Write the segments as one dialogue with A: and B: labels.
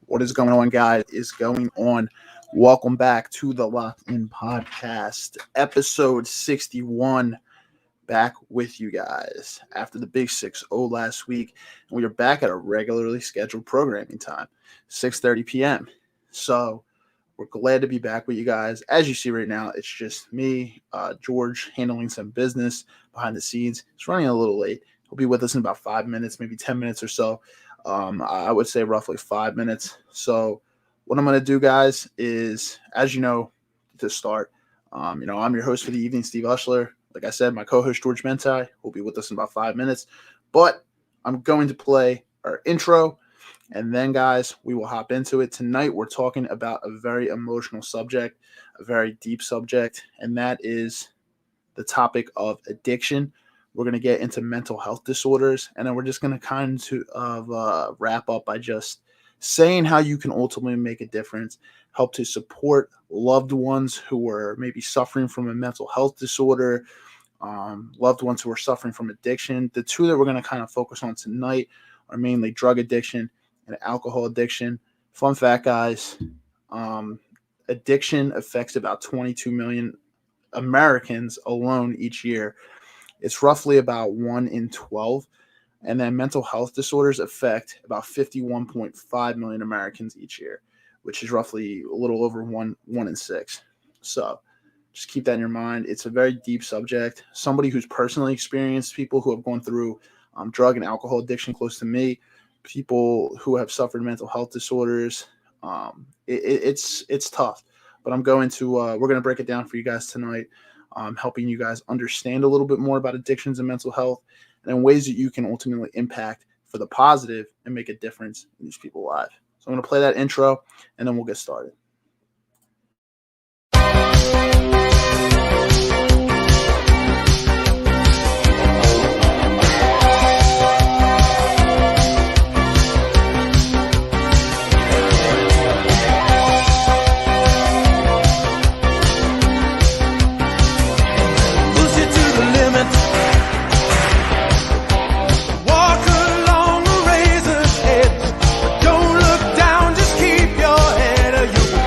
A: What is going on, guys? Is going on? Welcome back to the Locked In Podcast, episode 61. Back with you guys after the big 6-0 last week, and we are back at a regularly scheduled programming time, 6:30 p.m. So we're glad to be back with you guys. As you see right now, it's just me, George, handling some business behind the scenes. It's running a little late. He'll be with us in about 5 minutes, maybe 10 minutes or so. I would say roughly 5 minutes. So what I'm going to do, guys, is, as you know, to start, I'm your host for the evening, Steve Ushler. Like I said, my co-host, George Mentai, will be with us in about 5 minutes. But I'm going to play our intro, and then, guys, we will hop into it. Tonight, we're talking about a very emotional subject, a very deep subject, and that is the topic of addiction. We're going to get into mental health disorders, and then we're just going to kind of wrap up by just saying how you can ultimately make a difference, help to support loved ones who are maybe suffering from a mental health disorder, loved ones who are suffering from addiction. The two that we're going to kind of focus on tonight are mainly drug addiction and alcohol addiction. Fun fact, guys, addiction affects about 22 million Americans alone each year. It's roughly about 1 in 12. And then mental health disorders affect about 51.5 million Americans each year, which is roughly a little over 1 in 6. So just keep that in your mind. It's a very deep subject. Somebody who's personally experienced people who have gone through drug and alcohol addiction close to me, people who have suffered mental health disorders. It's tough, but we're going to break it down for you guys tonight, helping you guys understand a little bit more about addictions and mental health, and in ways that you can ultimately impact for the positive and make a difference in these people's lives. So I'm going to play that intro, and then we'll get started.
B: Don't look down, just keep your head or you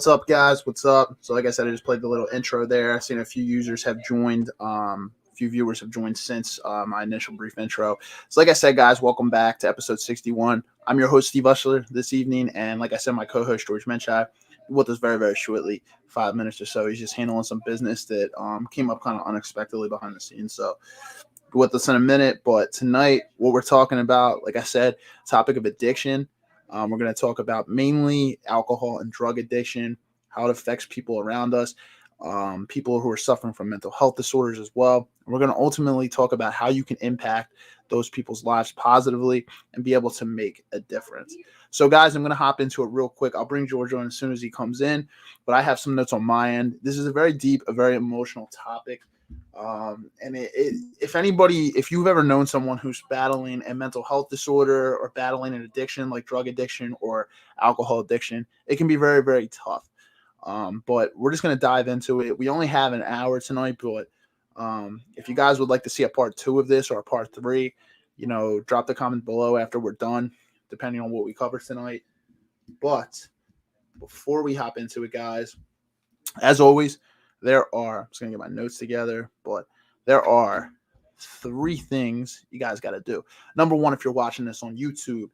A: What's up, guys? What's up? So, like I said, I just played the little intro there. I've seen a few users have joined. A few viewers have joined since my initial brief intro. So, like I said, guys, welcome back to episode 61. I'm your host, Steve Ushler, this evening. And like I said, my co-host, George Menchai, with us very, very shortly, 5 minutes or so. He's just handling some business that came up kind of unexpectedly behind the scenes. So, with us in a minute. But tonight, what we're talking about, like I said, topic of addiction. We're going to talk about mainly alcohol and drug addiction, how it affects people around us, people who are suffering from mental health disorders as well. And we're going to ultimately talk about how you can impact those people's lives positively and be able to make a difference. So, guys, I'm going to hop into it real quick. I'll bring George on as soon as he comes in, but I have some notes on my end. This is a very deep, a very emotional topic. And if you've ever known someone who's battling a mental health disorder or battling an addiction like drug addiction or alcohol addiction, it can be very, very tough. But we're just going to dive into it. We only have an hour tonight, but if you guys would like to see a part 2 of this or a part 3, drop the comment below after we're done, depending on what we cover tonight. But before we hop into it, guys, as always, I'm just going to get my notes together, but there are 3 things you guys got to do. Number 1, if you're watching this on YouTube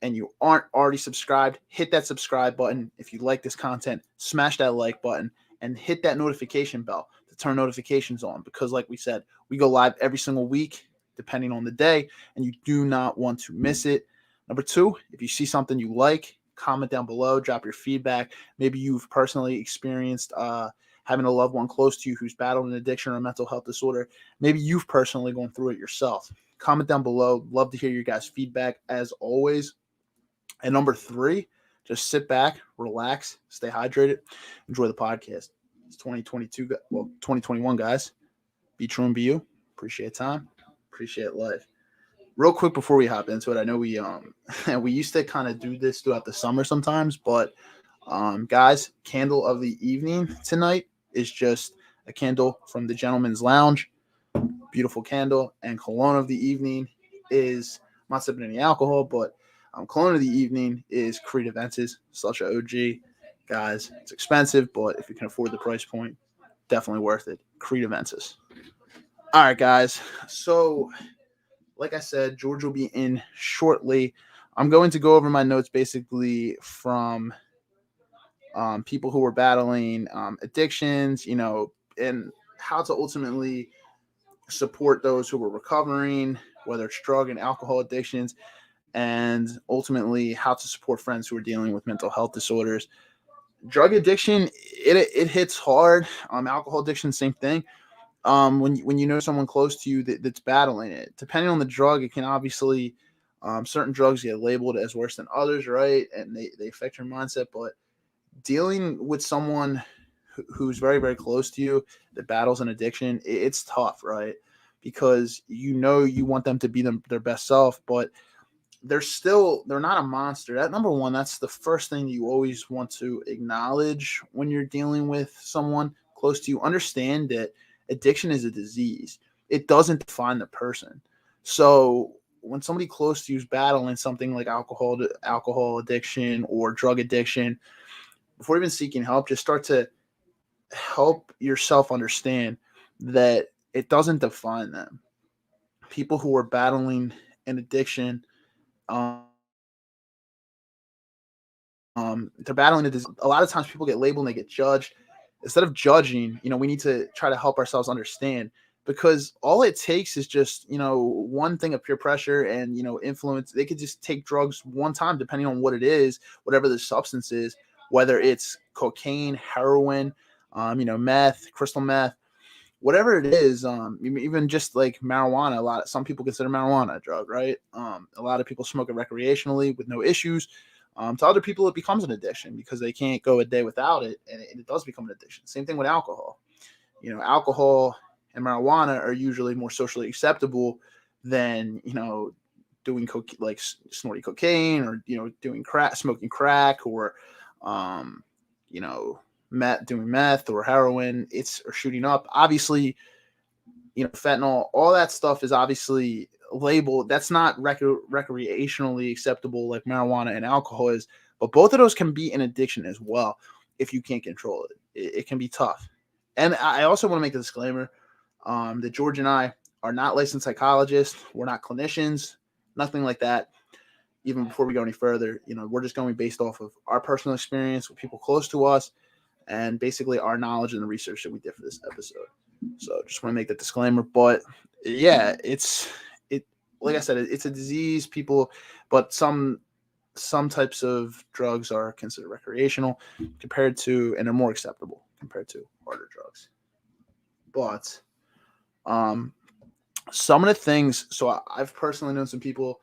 A: and you aren't already subscribed, hit that subscribe button. If you like this content, smash that like button and hit that notification bell to turn notifications on, because like we said, we go live every single week, depending on the day, and you do not want to miss it. Number 2, if you see something you like, comment down below, drop your feedback. Maybe you've personally experienced having a loved one close to you who's battled an addiction or a mental health disorder. Maybe you've personally gone through it yourself. Comment down below. Love to hear your guys' feedback as always. And number 3, just sit back, relax, stay hydrated, enjoy the podcast. It's 2021, guys. Be true and be you. Appreciate time. Appreciate life. Real quick before we hop into it, I know we we used to kind of do this throughout the summer sometimes, but guys, candle of the evening tonight is just a candle from the Gentleman's Lounge. Beautiful candle. And cologne of the evening is, I'm not sipping any alcohol, but cologne of the evening is Creed Aventus, such an OG. Guys, it's expensive, but if you can afford the price point, definitely worth it. Creed Aventus. All right, guys. So, like I said, George will be in shortly. I'm going to go over my notes basically from people who were battling addictions, and how to ultimately support those who were recovering, whether it's drug and alcohol addictions, and ultimately how to support friends who are dealing with mental health disorders. Drug addiction, it hits hard. Alcohol addiction, same thing. When you know someone close to you that's battling it, depending on the drug, it can obviously, certain drugs get labeled as worse than others, right? And they affect your mindset. But dealing with someone who's very, very close to you that battles an addiction, it's tough, right? Because you want them to be their best self, but they're not a monster. That number 1, that's the first thing you always want to acknowledge when you're dealing with someone close to you. Understand that addiction is a disease. It doesn't define the person. So when somebody close to you is battling something like alcohol addiction or drug addiction, before even seeking help, just start to help yourself understand that it doesn't define them. People who are battling an addiction, they're battling a disease. A lot of times people get labeled and they get judged. Instead of judging, we need to try to help ourselves understand, because all it takes is just, one thing of peer pressure and, influence. They could just take drugs one time, depending on what it is, whatever the substance is, whether it's cocaine, heroin, meth, crystal meth, whatever it is, even just like marijuana. Some people consider marijuana a drug, right? A lot of people smoke it recreationally with no issues. To other people, it becomes an addiction because they can't go a day without it, and it does become an addiction. Same thing with alcohol. Alcohol and marijuana are usually more socially acceptable than, doing like snorting cocaine, or, doing smoking crack, or, doing meth or heroin, or shooting up. Obviously, fentanyl, all that stuff is obviously labeled. That's not recreationally acceptable like marijuana and alcohol is, but both of those can be an addiction as well. if you can't control it. It can be tough. And I also want to make a disclaimer that George and I are not licensed psychologists. We're not clinicians, nothing like that. Even before we go any further, we're just going based off of our personal experience with people close to us and basically our knowledge and the research that we did for this episode. So just want to make that disclaimer. But yeah, like I said, it's a disease, people, but some types of drugs are considered recreational and they're more acceptable compared to harder drugs. But some of the things, so I've personally known some people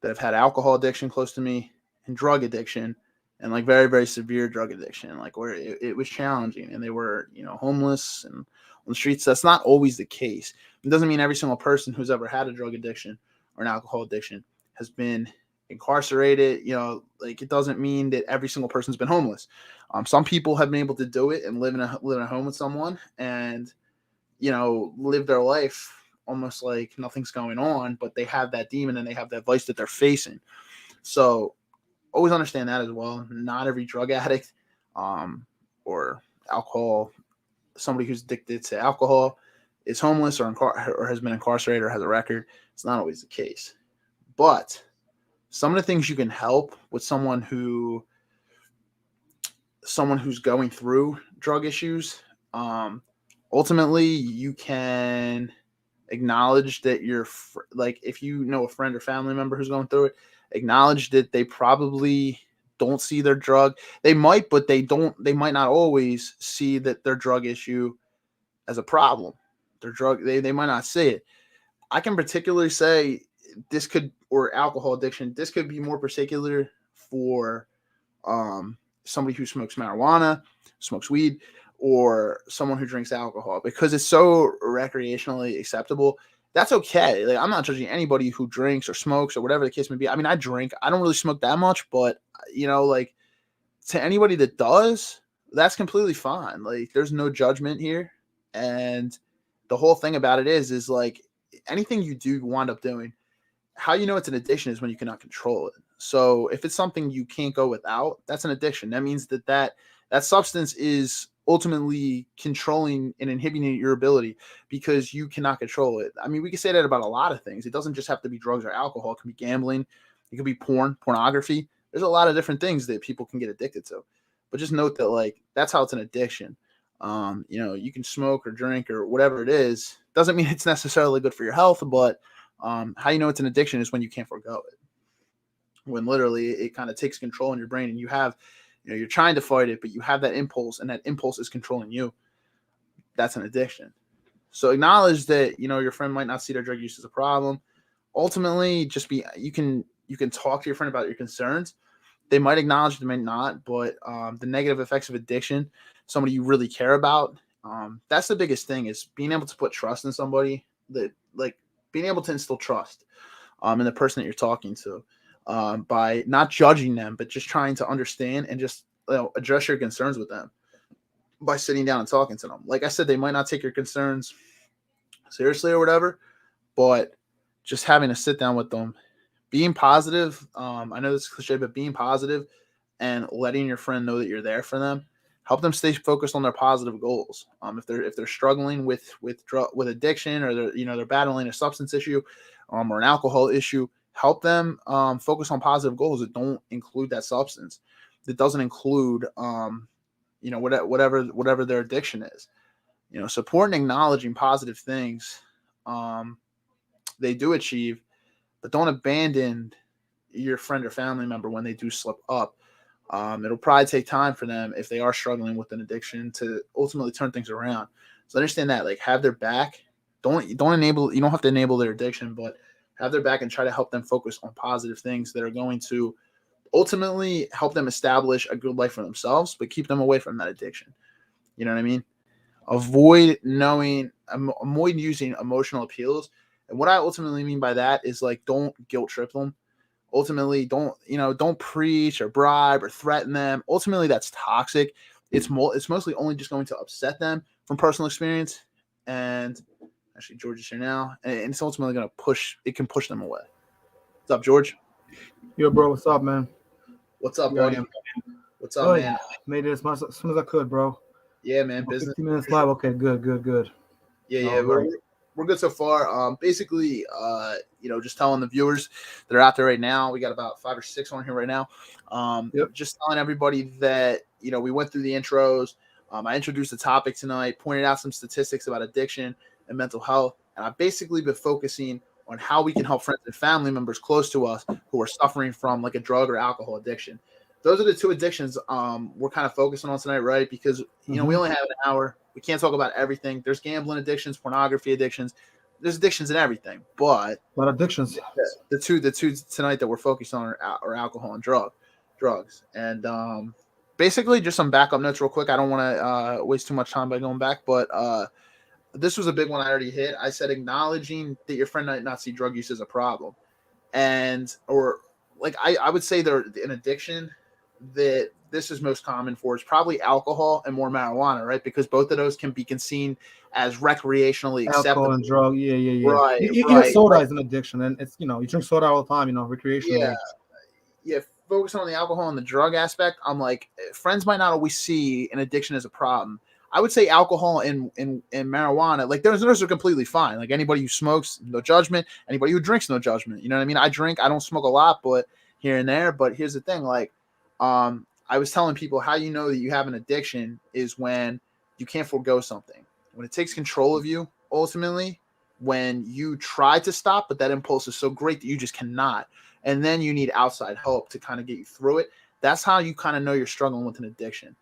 A: that have had alcohol addiction close to me and drug addiction and like very, very severe drug addiction, like where it was challenging and they were, homeless and on the streets. That's not always the case. It doesn't mean every single person who's ever had a drug addiction or an alcohol addiction has been incarcerated. Like it doesn't mean that every single person's been homeless. Some people have been able to do it and live in a home with someone and, live their life almost like nothing's going on, but they have that demon and they have that vice that they're facing. So always understand that as well. Not every drug addict or alcohol, somebody who's addicted to alcohol is homeless or has been incarcerated or has a record. It's not always the case. But some of the things you can help with someone who's going through drug issues, ultimately you can acknowledge that like if you know a friend or family member who's going through it, acknowledge that they probably don't see their drug. They might, but they might not always see that their drug issue as a problem. Their drug, they might not see it. I can particularly say or alcohol addiction, this could be more particular for somebody who smokes marijuana, smokes weed, or someone who drinks alcohol, because it's so recreationally acceptable. That's okay. Like, I'm not judging anybody who drinks or smokes or whatever the case may be. I mean, I drink. I don't really smoke that much, but like to anybody that does, that's completely fine. Like there's no judgment here. And the whole thing about it is like anything you do wind up doing, how you know it's an addiction is when you cannot control it. So if it's something you can't go without, that's an addiction. That means that substance is ultimately controlling and inhibiting your ability because you cannot control it. I mean, we can say that about a lot of things. It doesn't just have to be drugs or alcohol. It can be gambling. It could be pornography. There's a lot of different things that people can get addicted to. But just note that, like, that's how it's an addiction. You can smoke or drink or whatever it is. Doesn't mean it's necessarily good for your health, but how you know it's an addiction is when you can't forego it. When literally it kind of takes control in your brain and you have, you're trying to fight it, but you have that impulse and that impulse is controlling you. That's an addiction. So acknowledge that, your friend might not see their drug use as a problem. Ultimately, you can talk to your friend about your concerns. They might acknowledge, they might not, but the negative effects of addiction, somebody you really care about, that's the biggest thing, is being able to put trust in somebody, that like being able to instill trust in the person that you're talking to, by not judging them, but just trying to understand and just address your concerns with them by sitting down and talking to them. Like I said, they might not take your concerns seriously or whatever, but just having a sit down with them, being positive. I know this is cliche, but being positive and letting your friend know that you're there for them, help them stay focused on their positive goals. If they're struggling with addiction, or they're battling a substance issue, or an alcohol issue, help them focus on positive goals that don't include that substance, that doesn't include whatever their addiction is. Support and acknowledging positive things they do achieve, but don't abandon your friend or family member when they do slip up. It'll probably take time for them, if they are struggling with an addiction, to ultimately turn things around. So understand that, like, have their back. You don't have to enable their addiction, but have their back and try to help them focus on positive things that are going to ultimately help them establish a good life for themselves, but keep them away from that addiction. You know what I mean? Avoid using emotional appeals. And what I ultimately mean by that is, like, don't guilt trip them. Ultimately, don't preach or bribe or threaten them. Ultimately, that's toxic. It's mostly only just going to upset them from personal experience. And actually, George is here now, and it's ultimately going to push them away. What's up, George?
B: Yo, bro, what's up, man?
A: What's up, buddy? What's up,
B: Oh
A: man?
B: yeah, made it as soon as I could, bro.
A: Yeah, man. Business.
B: 15 minutes live. Okay, good.
A: Yeah.
B: All right.
A: We're good so far. Basically, just telling the viewers that are out there right now. We got about 5 or 6 on here right now.
B: Yep.
A: Just telling everybody that we went through the intros. I introduced the topic tonight, pointed out some statistics about addiction and mental health, and I've basically been focusing on how we can help friends and family members close to us who are suffering from like a drug or alcohol addiction. Those are the two addictions we're kind of focusing on tonight, right? Because we only have an hour. We can't talk about everything. There's gambling addictions, pornography addictions. There's addictions in everything, but
B: A lot of addictions.
A: the two tonight that we're focused on are alcohol and drugs. And basically, just some backup notes real quick. I don't want to waste too much time by going back, but this was a big one I already hit. I said acknowledging that your friend might not see drug use as a problem, and or like I would say they're an addiction that this is most common for is probably alcohol and more marijuana, right? Because both of those can be seen as recreationally
B: Alcohol
A: acceptable.
B: and drug. Yeah.
A: Right,
B: Even
A: right.
B: soda is an addiction, and it's you drink soda all the time,
A: Yeah,
B: recreationally.
A: yeah. Focus on the alcohol and the drug aspect. I'm like, friends might not always see an addiction as a problem. I would say alcohol and marijuana, like those are completely fine. Like anybody who smokes, no judgment. Anybody who drinks, no judgment. You know what I mean? I drink. I don't smoke a lot, but here and there. But here's the thing, like, I was telling people how you know that you have an addiction is when you can't forego something. When it takes control of you, ultimately, when you try to stop, but that impulse is so great that you just cannot. And then you need outside help to kind of get you through it. That's how you kind of know you're struggling with an addiction.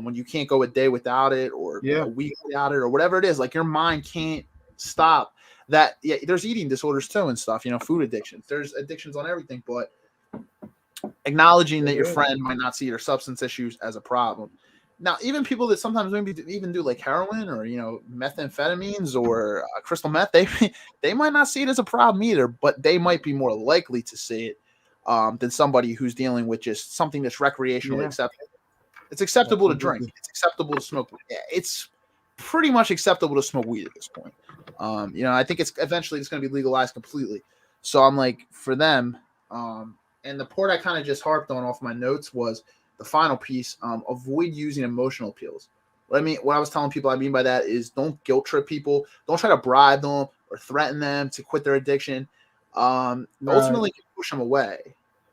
A: When you can't go a day without it or
B: Yeah.
A: a week without it or whatever it is, like your mind can't stop that. Yeah, there's eating disorders too and stuff, food addictions. There's addictions on everything, but acknowledging that your friend might not see your substance issues as a problem. Now, even people that sometimes maybe even do like heroin or methamphetamines or crystal meth, they might not see it as a problem either, but they might be more likely to see it than somebody who's dealing with just something that's recreationally acceptable. It's acceptable to drink.
B: Absolutely.
A: It's acceptable to smoke. It's pretty much acceptable to smoke weed at this point. I think it's eventually it's going to be legalized completely. So I'm like, for them, and the part I kind of just harped on off my notes was the final piece. Avoid using emotional appeals. What I was telling people I mean by that is don't guilt trip people. Don't try to bribe them or threaten them to quit their addiction. Ultimately, you push them away.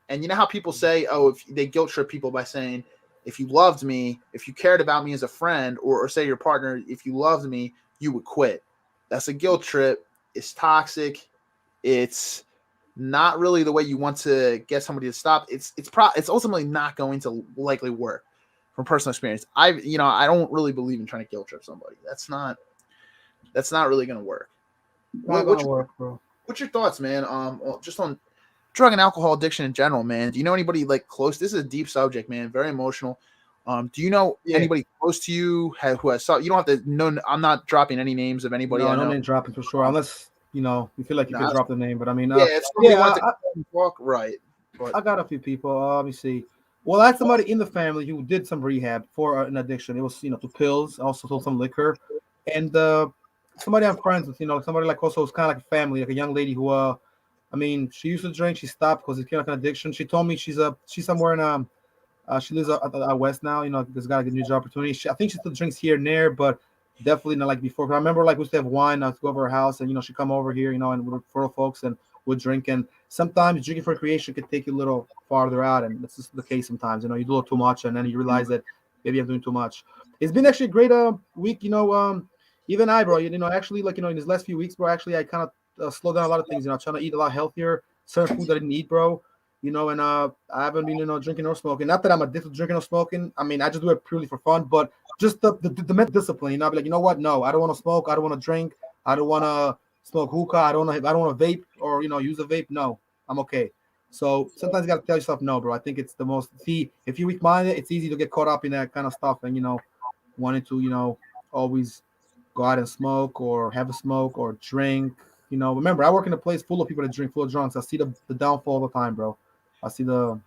A: And you know how people say, oh, if they guilt trip people by saying, if you loved me, if you cared about me as a friend, or say your partner, if you loved me, you would quit. That's a guilt trip. It's toxic. It's not really the way you want to get somebody to stop. It's ultimately not going to likely work from personal experience. I don't really believe in trying to guilt trip somebody. That's not really going to work.
B: Not gonna work, bro.
A: What's your thoughts, man? Just on drug and alcohol addiction in general, man. Do you know anybody like close? This is a deep subject, man. Very emotional. Do you know anybody close to you who has saw? You don't have to know. I'm not dropping any names of anybody.
B: No,
A: I
B: no
A: know.
B: name dropping for sure, unless you feel like you could drop the name. But I mean,
A: if somebody wanted to talk, right?
B: But I got a few people. Let me see. Well, I had somebody in the family who did some rehab for an addiction. It was to pills, also sold some liquor, and somebody I'm friends with. Somebody like also was kind of like a family, like a young lady who I mean, she used to drink. She stopped because it became like an addiction. She told me she's somewhere in she lives out west now. Because got like a new job opportunity. I think she still drinks here and there, but definitely not like before. 'Cause I remember like we used to have wine. I used to go over her house, and she come over here, and with for folks and would drink. And sometimes drinking for recreation could take you a little farther out, and that's just the case sometimes. You do a little too much, and then you realize that maybe I'm doing too much. It's been actually a great week. Even I, bro. Actually, like in these last few weeks, bro. Actually, I kind of slowed down a lot of things. Trying to eat a lot healthier, certain food that I didn't eat, bro. And I haven't been, drinking or smoking. Not that I'm addicted to drinking or smoking. I mean, I just do it purely for fun, but just the mental discipline. I'll be like, you know what? No, I don't want to smoke. I don't want to drink. I don't want to smoke hookah. I don't want to vape or use a vape. No, I'm okay. So sometimes you got to tell yourself no, bro. I think it's the most. See, if you're weak-minded, it's easy to get caught up in that kind of stuff and wanting to always go out and smoke or have a smoke or drink. Remember, I work in a place full of people that drink, full of drunks. I see the downfall all the time, bro. I see the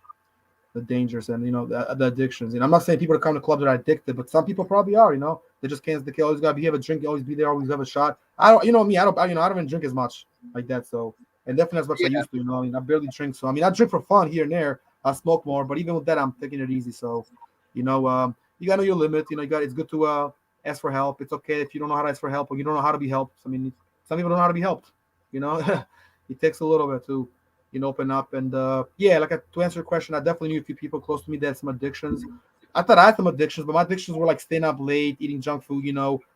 B: dangers and the addictions. I'm not saying people that come to clubs are addicted, but some people probably are. They just can't. They always gotta have a drink, always be there, always have a shot. I don't. Me. I don't. I don't even drink as much like that. So and definitely as much as I used to. I barely drink. So I barely drink for fun here and there. I smoke more, but even with that, I'm taking it easy. So You gotta know your limit. It's good to ask for help. It's okay if you don't know how to ask for help or you don't know how to be helped. I mean, some people don't know how to be helped. You know, it takes a little bit to open up. And yeah, to answer your question, I definitely knew a few people close to me that had some addictions. I thought I had some addictions, but my addictions were like staying up late, eating junk food.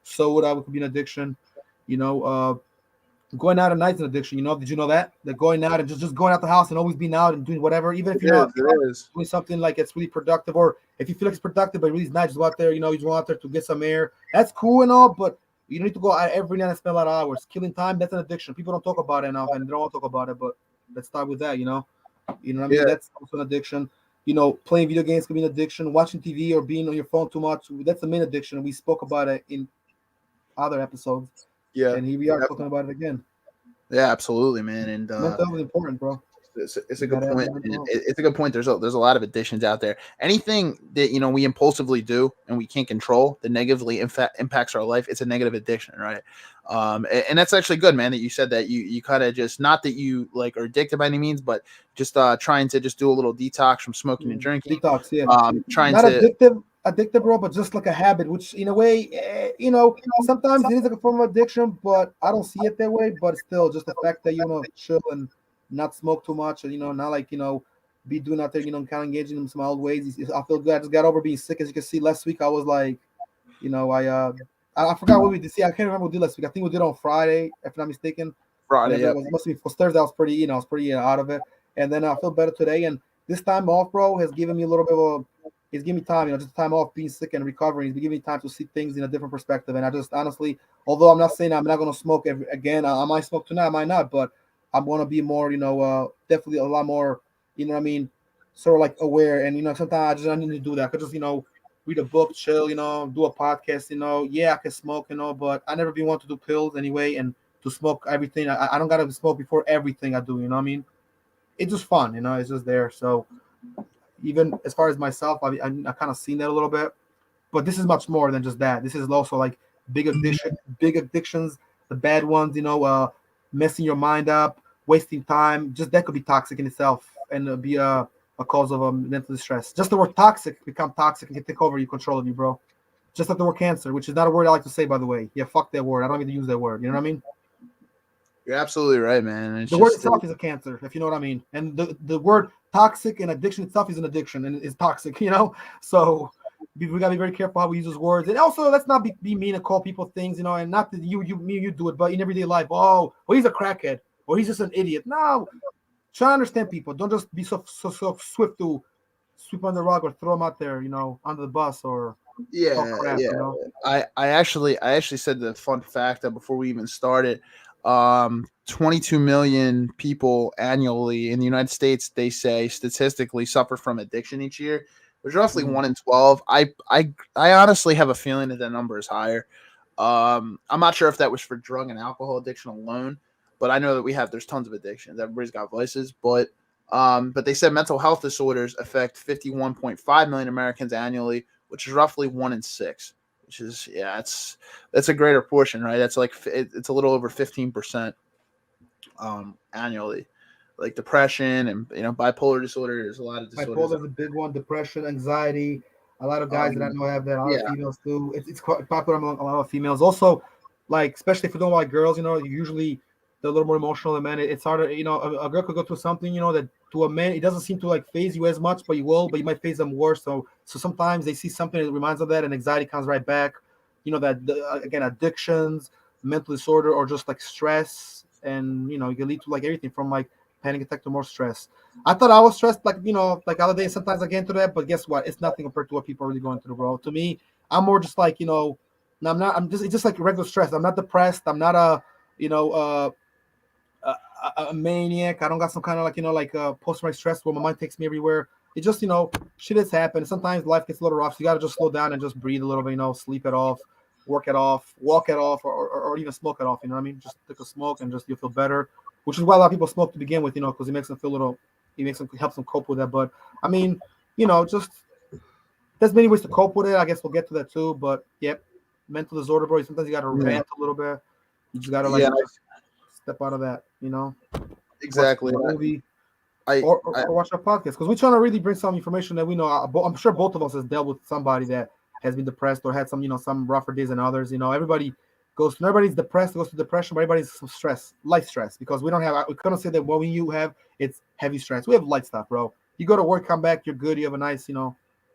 B: Soda could be an addiction. You know, going out at night is an addiction. Did you know that? That going out and just going out the house and always being out and doing whatever, even if
A: It
B: you're not
A: is. It is.
B: doing something like it's really productive, or if you feel like it's productive but really it's not, just go out there. You just go out there to get some air. That's cool and all, but you don't need to go out every night and spend a lot of hours. Killing time, that's an addiction. People don't talk about it enough, and they don't want to talk about it. But let's start with that. You know what I mean?
A: Yeah.
B: That's also an addiction. Playing video games can be an addiction. Watching TV or being on your phone too much, that's the main addiction. We spoke about it in other episodes,
A: Yeah.
B: and here we are talking about it again.
A: Yeah, absolutely, man. And
B: Mental health is important, bro.
A: it's a
B: You
A: good
B: gotta have
A: point.
B: your mental health.
A: It's a good point. There's a lot of addictions out there. Anything that we impulsively do and we can't control that negatively impacts our life, it's a negative addiction, right? And that's actually good, man. That you said that you kind of just, not that you like are addicted by any means, but just trying to just do a little detox from smoking and drinking.
B: Detox, yeah.
A: Trying
B: Not
A: to
B: addictive, bro, but just like a habit, which in a way, sometimes it is like a form of addiction, but I don't see it that way. But still, just the fact that chill and not smoke too much, and not like be doing out there, kind of engaging in some old ways. I feel good. I just got over being sick, as you can see. Last week I was like, I forgot what we did. See, I can't remember what we did last week. I think we did on Friday, if I'm not mistaken.
A: Friday.
B: Whatever it was, it must be for Thursday. I was pretty out of it, and then I feel better today. And this time off, bro, has given me a little bit of he's giving me time, just time off being sick and recovering. He's giving me time to see things in a different perspective. And I just honestly, although I'm not saying I'm not going to smoke again, I might smoke tonight, I might not, but I'm going to be more, definitely a lot more, what I mean, sort of like aware. And, sometimes I need to do that. I could just, read a book, chill, do a podcast, yeah, I can smoke, but I never been one to do pills anyway. And to smoke everything, I don't got to smoke before everything I do, what I mean? It's just fun, it's just there. So, even as far as myself, I kind of seen that a little bit, but this is much more than just that. This is also like big addictions, the bad ones, messing your mind up, wasting time. Just that could be toxic in itself and be a cause of mental distress. Just the word toxic become toxic and can take over you, control you, bro. Just like the word cancer, which is not a word I like to say, by the way. Yeah, fuck that word. I don't even use that word. You know what I mean?
A: You're absolutely right, man. It's
B: the word itself is a cancer, if you know what I mean. And the word toxic and addiction itself is an addiction and it's toxic, So we gotta be very careful how we use those words. And also, let's not be mean and call people things, and not that you do it, but in everyday life, oh, well, he's a crackhead or he's just an idiot. No, try to understand people. Don't just be so swift to sweep on the rug or throw them out there, under the bus or talk crap,
A: yeah. I actually said the fun fact that before we even started, 22 million people annually in the United States, they say statistically, suffer from addiction each year, which is roughly 1 in 12. I honestly have a feeling that number is higher. I'm not sure if that was for drug and alcohol addiction alone, but I know that there's tons of addictions. Everybody's got vices, but they said mental health disorders affect 51.5 million Americans annually, which is roughly 1 in 6. Which is, that's a greater portion, right? That's like it's a little over 15% annually. Like depression and bipolar disorder. There's a lot of disorders.
B: Bipolar is a big one. Depression, anxiety. A lot of guys that I know have that. A lot of females too. It's quite popular among a lot of females. Also, like especially if you don't like girls, usually they're a little more emotional than men. It's harder. A girl could go through something, that to a man it doesn't seem to like phase you as much, but you might phase them worse. So sometimes they see something that reminds them of that, and anxiety comes right back. Again, addictions, mental disorder, or just like stress, and it can lead to like everything from like panic attack to more stress. I thought I was stressed, like other days. Sometimes I get into that, but guess what? It's nothing compared to what people are really going through, bro. To me, I'm more just like, no, I'm not. It's just like regular stress. I'm not depressed. I'm not a maniac. I don't got some kind of post-traumatic stress where my mind takes me everywhere. It just, shit has happened. Sometimes life gets a little rough. So you got to just slow down and just breathe a little bit, sleep it off, work it off, walk it off, or even smoke it off. You know what I mean? Just take a smoke and just you'll feel better, which is why a lot of people smoke to begin with, because it makes them feel a little, helps them cope with that. But I mean, just there's many ways to cope with it. I guess we'll get to that too. But yep, mental disorder, bro. Sometimes you got to rant a little bit. You just got to just step out of that,
A: Exactly.
B: Watch a movie, or watch our podcast, because we're trying to really bring some information that we know. I'm sure both of us has dealt with somebody that has been depressed or had some rougher days than others. Everybody everybody's depressed, goes to depression, but everybody's some stress, light stress, because we couldn't say that what you have, it's heavy stress. We have light stuff, bro. You go to work, come back, you're good. You have a nice,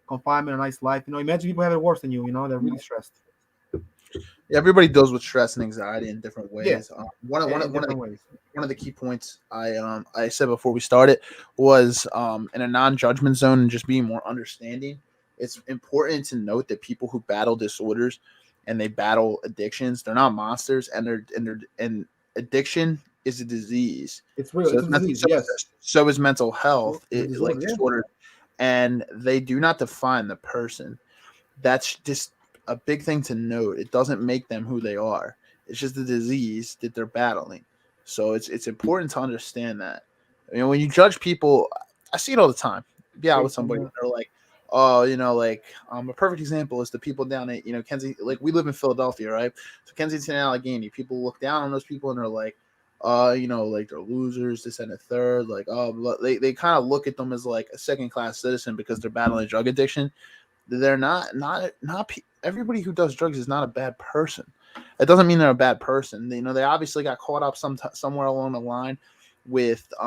B: confinement, a nice life. Imagine people have it worse than you. They're really stressed.
A: Everybody deals with stress and anxiety in different
B: Yeah,
A: ways. One of
B: in different ways.
A: one of the key points I said before we started was in a non-judgment zone and just being more understanding. It's important to note that people who battle disorders and they battle addictions, they're not monsters, and addiction is a disease.
B: It's real.
A: So
B: It's a
A: it's mental,
B: disease. Yes,
A: so is mental health,
B: it's a
A: like
B: disorder. Yeah.
A: disorder, and they do not define the person. That's just a big thing to note. It doesn't make them who they are. It's just a disease that they're battling. So it's important to understand that. When you judge people, I see it all the time. Be out with somebody and they're like, oh, a perfect example is the people down at Kensington. Like, we live in Philadelphia, right? So Kensington and Allegheny, people look down on those people and they're like, like they're losers, this and a third. Like, they kind of look at them as like a second class citizen because they're battling drug addiction. They're not everybody who does drugs is not a bad person. It doesn't mean they're a bad person. They obviously got caught up somewhere along the line with
B: they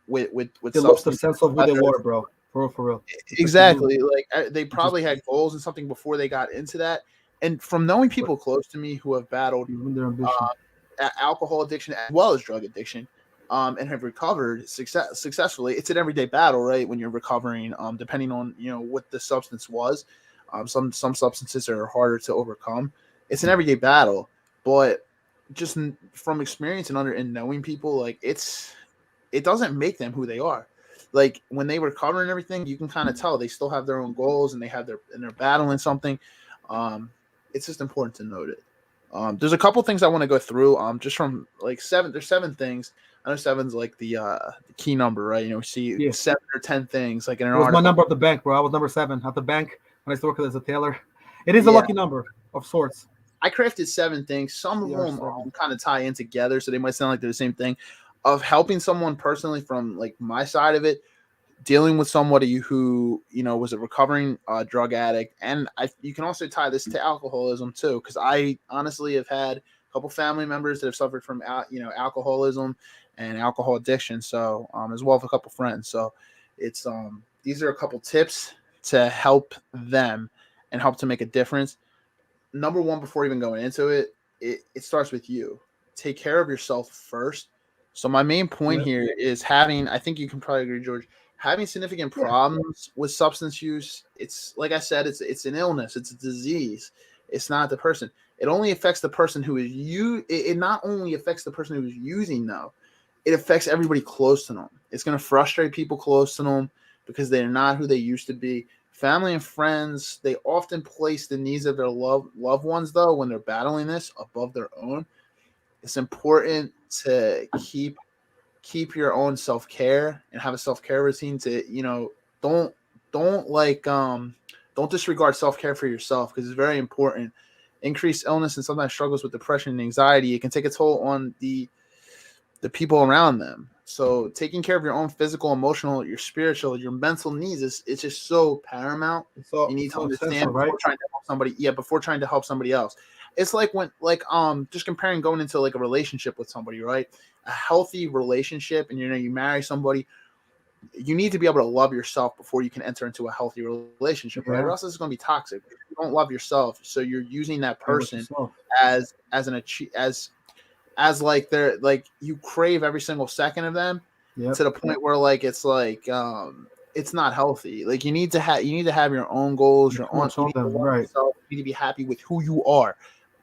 B: lost the sense of who they were, bro. For real.
A: Exactly. Like, they probably had goals and something before they got into that. And from knowing people close to me who have battled
B: their ambition,
A: alcohol addiction as well as drug addiction, and have recovered successfully. It's an everyday battle, right? When you're recovering, depending on what the substance was. Some substances are harder to overcome. It's an everyday battle, but just from experience and knowing people, like, it doesn't make them who they are. Like, when they recover and everything, you can kind of tell they still have their own goals and they're battling something. It's just important to note it. There's a couple things I want to go through. Just from like seven. There's 7 things. I know 7's like the key number, right? We see 7 or 10 things like in an
B: article. It was
A: article.
B: my number at the bank, bro. I was number 7 at the bank when I used to work as a tailor. It is a lucky number of sorts.
A: I crafted 7 things. Some of them kind of tie in together, so they might sound like they're the same thing. Of helping someone personally from like my side of it, dealing with somebody who was a recovering drug addict, and you can also tie this to alcoholism too, because I honestly have had a couple family members that have suffered from alcoholism and alcohol addiction, so as well as a couple friends. So it's these are a couple tips to help them and help to make a difference. Number 1, before even going into it, it starts with you. Take care of yourself first. So my main point here is I think you can probably agree, George, having significant problems with substance use. It's like I said, it's an illness. It's a disease. It's not the person. It only affects the person who is it not only affects the person who is using, though. It affects everybody close to them. It's going to frustrate people close to them because they're not who they used to be. Family and friends, they often place the needs of their loved ones, though, when they're battling this above their own. It's important to keep your own self-care and have a self-care routine to, don't disregard self-care for yourself, because it's very important. Increased illness and sometimes struggles with depression and anxiety, it can take a toll on the people around them. So taking care of your own physical, emotional, your spiritual, your mental needs it's just so paramount.
B: So
A: you need to understand before trying to help somebody. Yeah, before trying to help somebody else. It's like when just comparing going into like a relationship with somebody, right? A healthy relationship, and you marry somebody, you need to be able to love yourself before you can enter into a healthy relationship, right? Or else it's going to be toxic. You don't love yourself, so you're using that person as like they're like you crave every single second of them to the point where like it's not healthy. Like you need to have your own goals, your own
B: right.
A: You need to be happy with who you are,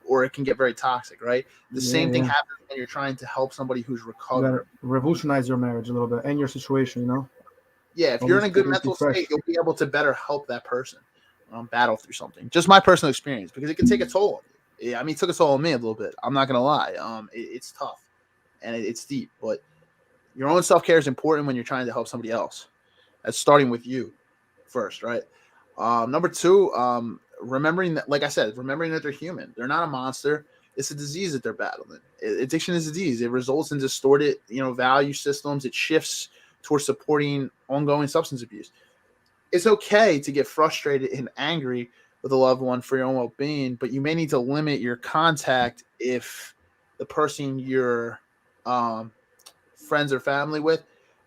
A: or it can get very toxic, right? The same thing happens when you're trying to help somebody who's recovering.
B: Revolutionize your marriage a little bit and your situation,
A: Yeah, if you're in a good mental state, you'll be able to better help that person battle through something. Just my personal experience, because it can take a toll on you. Yeah, I mean, it took a toll on me a little bit. I'm not gonna lie. It's tough and it's deep, but your own self-care is important when you're trying to help somebody else. That's starting with you first, right? Number 2, remembering that, like I said, remembering that they're human. They're not a monster. It's a disease that they're battling. Addiction is a disease. It results in distorted, value systems. It shifts towards supporting ongoing substance abuse. It's okay to get frustrated and angry with a loved one for your own well-being, but you may need to limit your contact if the person you're friends or family with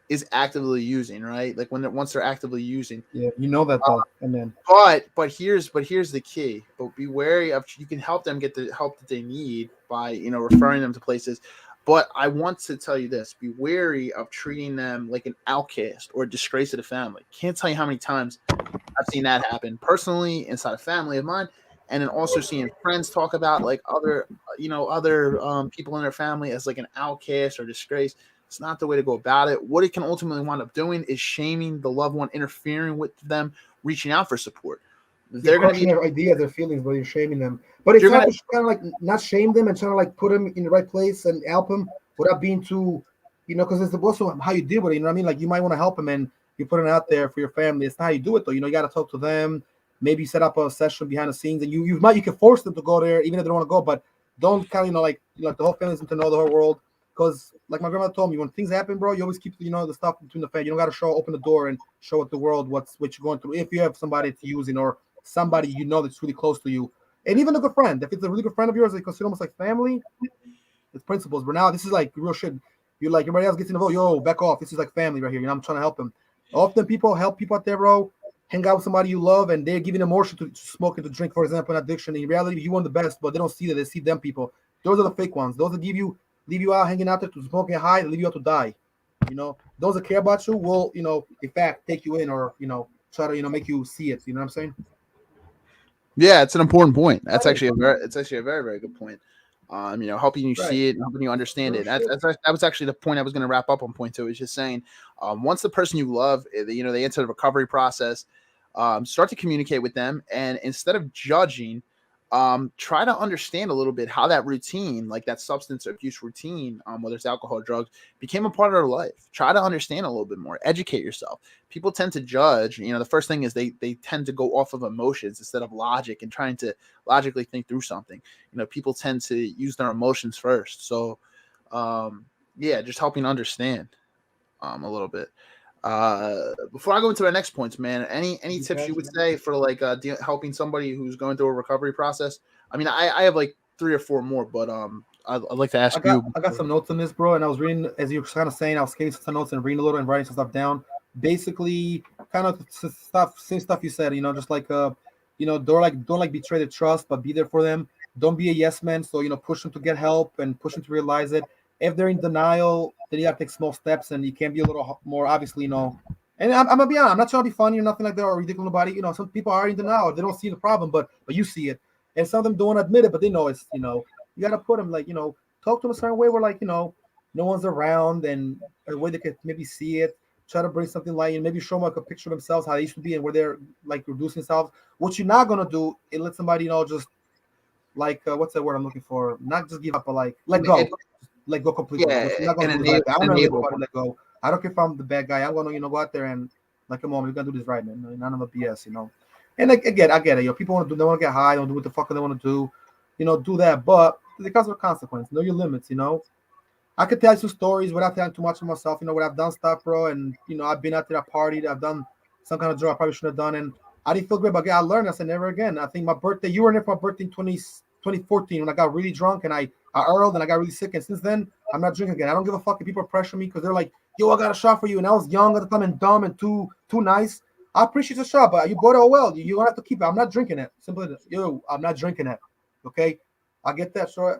A: is actively using, right? Like once they're actively using.
B: Yeah, you know that though. And then
A: But here's the key. But be wary of, you can help them get the help that they need by referring them to places. But I want to tell you this: be wary of treating them like an outcast or a disgrace to the family. Can't tell you how many times I've seen that happen personally inside a family of mine, and then also seeing friends talk about like other people in their family as like an outcast or disgrace. It's not the way to go about it. What it can ultimately wind up doing is shaming the loved one, interfering with them, reaching out for support.
B: you're
A: They're going to
B: crushing
A: be
B: their ideas, their feelings, but you're shaming them. But it's
A: you're
B: hard
A: going to
B: to kind of like not shame them and trying to like put them in the right place and help them without being too, because it's also how you deal with it. You know what I mean? Like you might want to help them and you're putting it out there for your family. It's not how you do it though. You got to talk to them. Maybe set up a session behind the scenes, and you can force them to go there even if they don't want to go, but don't kind of like the whole family needs to know the whole world. Because like my grandma told me, when things happen, bro, you always keep the stuff between the family. You don't got to open the door and show it the world what you're going through. If you have somebody to using or somebody that's really close to you, and even a good friend, if it's a really good friend of yours, they consider almost like family. It's principles. But now this is like real shit. You're like everybody else gets in the vote. Yo, back off. This is like family right here. I'm trying to help them. Often people help people out there, bro. Hang out with somebody you love, and they're giving emotion to smoke and to drink, for example, an addiction. In reality, you want the best, but they don't see that. They see them people. Those are the fake ones. Those that leave you out hanging out there to smoke and high, leave you out to die. Those that care about you will, in fact, take you in or try to make you see it. You know what I'm saying?
A: Yeah, it's an important point.
B: Right.
A: It's actually a very, very good point. Helping you
B: Right.
A: see it and helping you understand
B: Real
A: it.
B: shit.
A: That was actually the point I was going to wrap up on point two. Is just saying, once the person you love, they enter the recovery process, start to communicate with them, and instead of judging, try to understand a little bit how that routine, like that substance abuse routine, whether it's alcohol or drugs, became a part of their life. Try to understand a little bit more, educate yourself. People tend to judge. The first thing is they tend to go off of emotions instead of logic and trying to logically think through something. People tend to use their emotions first. So, yeah, just helping understand a little bit. Before I go into our next points, man, any tips you would say for like helping somebody who's going through a recovery process? I mean, I have like 3 or 4 more, but I'd like to ask you.
B: I got some notes on this, bro, and I was reading as you were kind of saying. I was getting some notes and reading a little and writing some stuff down. Basically, kind of same stuff you said. Just like don't betray the trust, but be there for them. Don't be a yes man. So push them to get help and push them to realize it. If they're in denial, then you have to take small steps, and you can be a little more obviously. And I'm gonna be honest. I'm not trying to be funny or nothing like that or ridiculous about it. Some people are in denial. They don't see the problem, but you see it, and some of them don't admit it, but they know it's. You got to put them like talk to them a certain way where like no one's around, and a way they could maybe see it. Try to bring something like, maybe show them like a picture of themselves how they used to be and where they're like reducing themselves. What you're not gonna do is let somebody just like what's that word I'm looking for? Not just give up, but like let go completely.
A: Yeah,
B: What you're not gonna
A: and
B: do is like, I don't know let
A: enable.
B: somebody let go. I don't care if I'm the bad guy. I'm gonna go out there and like, come on, we're gonna do this right, man. None of the BS. And like, again, I get it. People they want to get high, don't do what the fuck they want to do. Do that, but because of consequence, know your limits. I could tell you some stories without telling too much of myself. Where I've done stuff, bro, and I've been out there, I partied, I've done some kind of drug I probably shouldn't have done, and I didn't feel great. But I learned. I said never again. I think my birthday, you were there for my birthday in 2014 when I got really drunk and I earled and I got really sick, and since then I'm not drinking again. I don't give a fuck if people pressure me because they're like, yo, I got a shot for you, and I was young at the time and dumb and too nice. I appreciate the shot, but you bought it. Oh well, you don't have to keep it. I'm not drinking it. Simply, I'm not drinking it. Okay, I get that. So,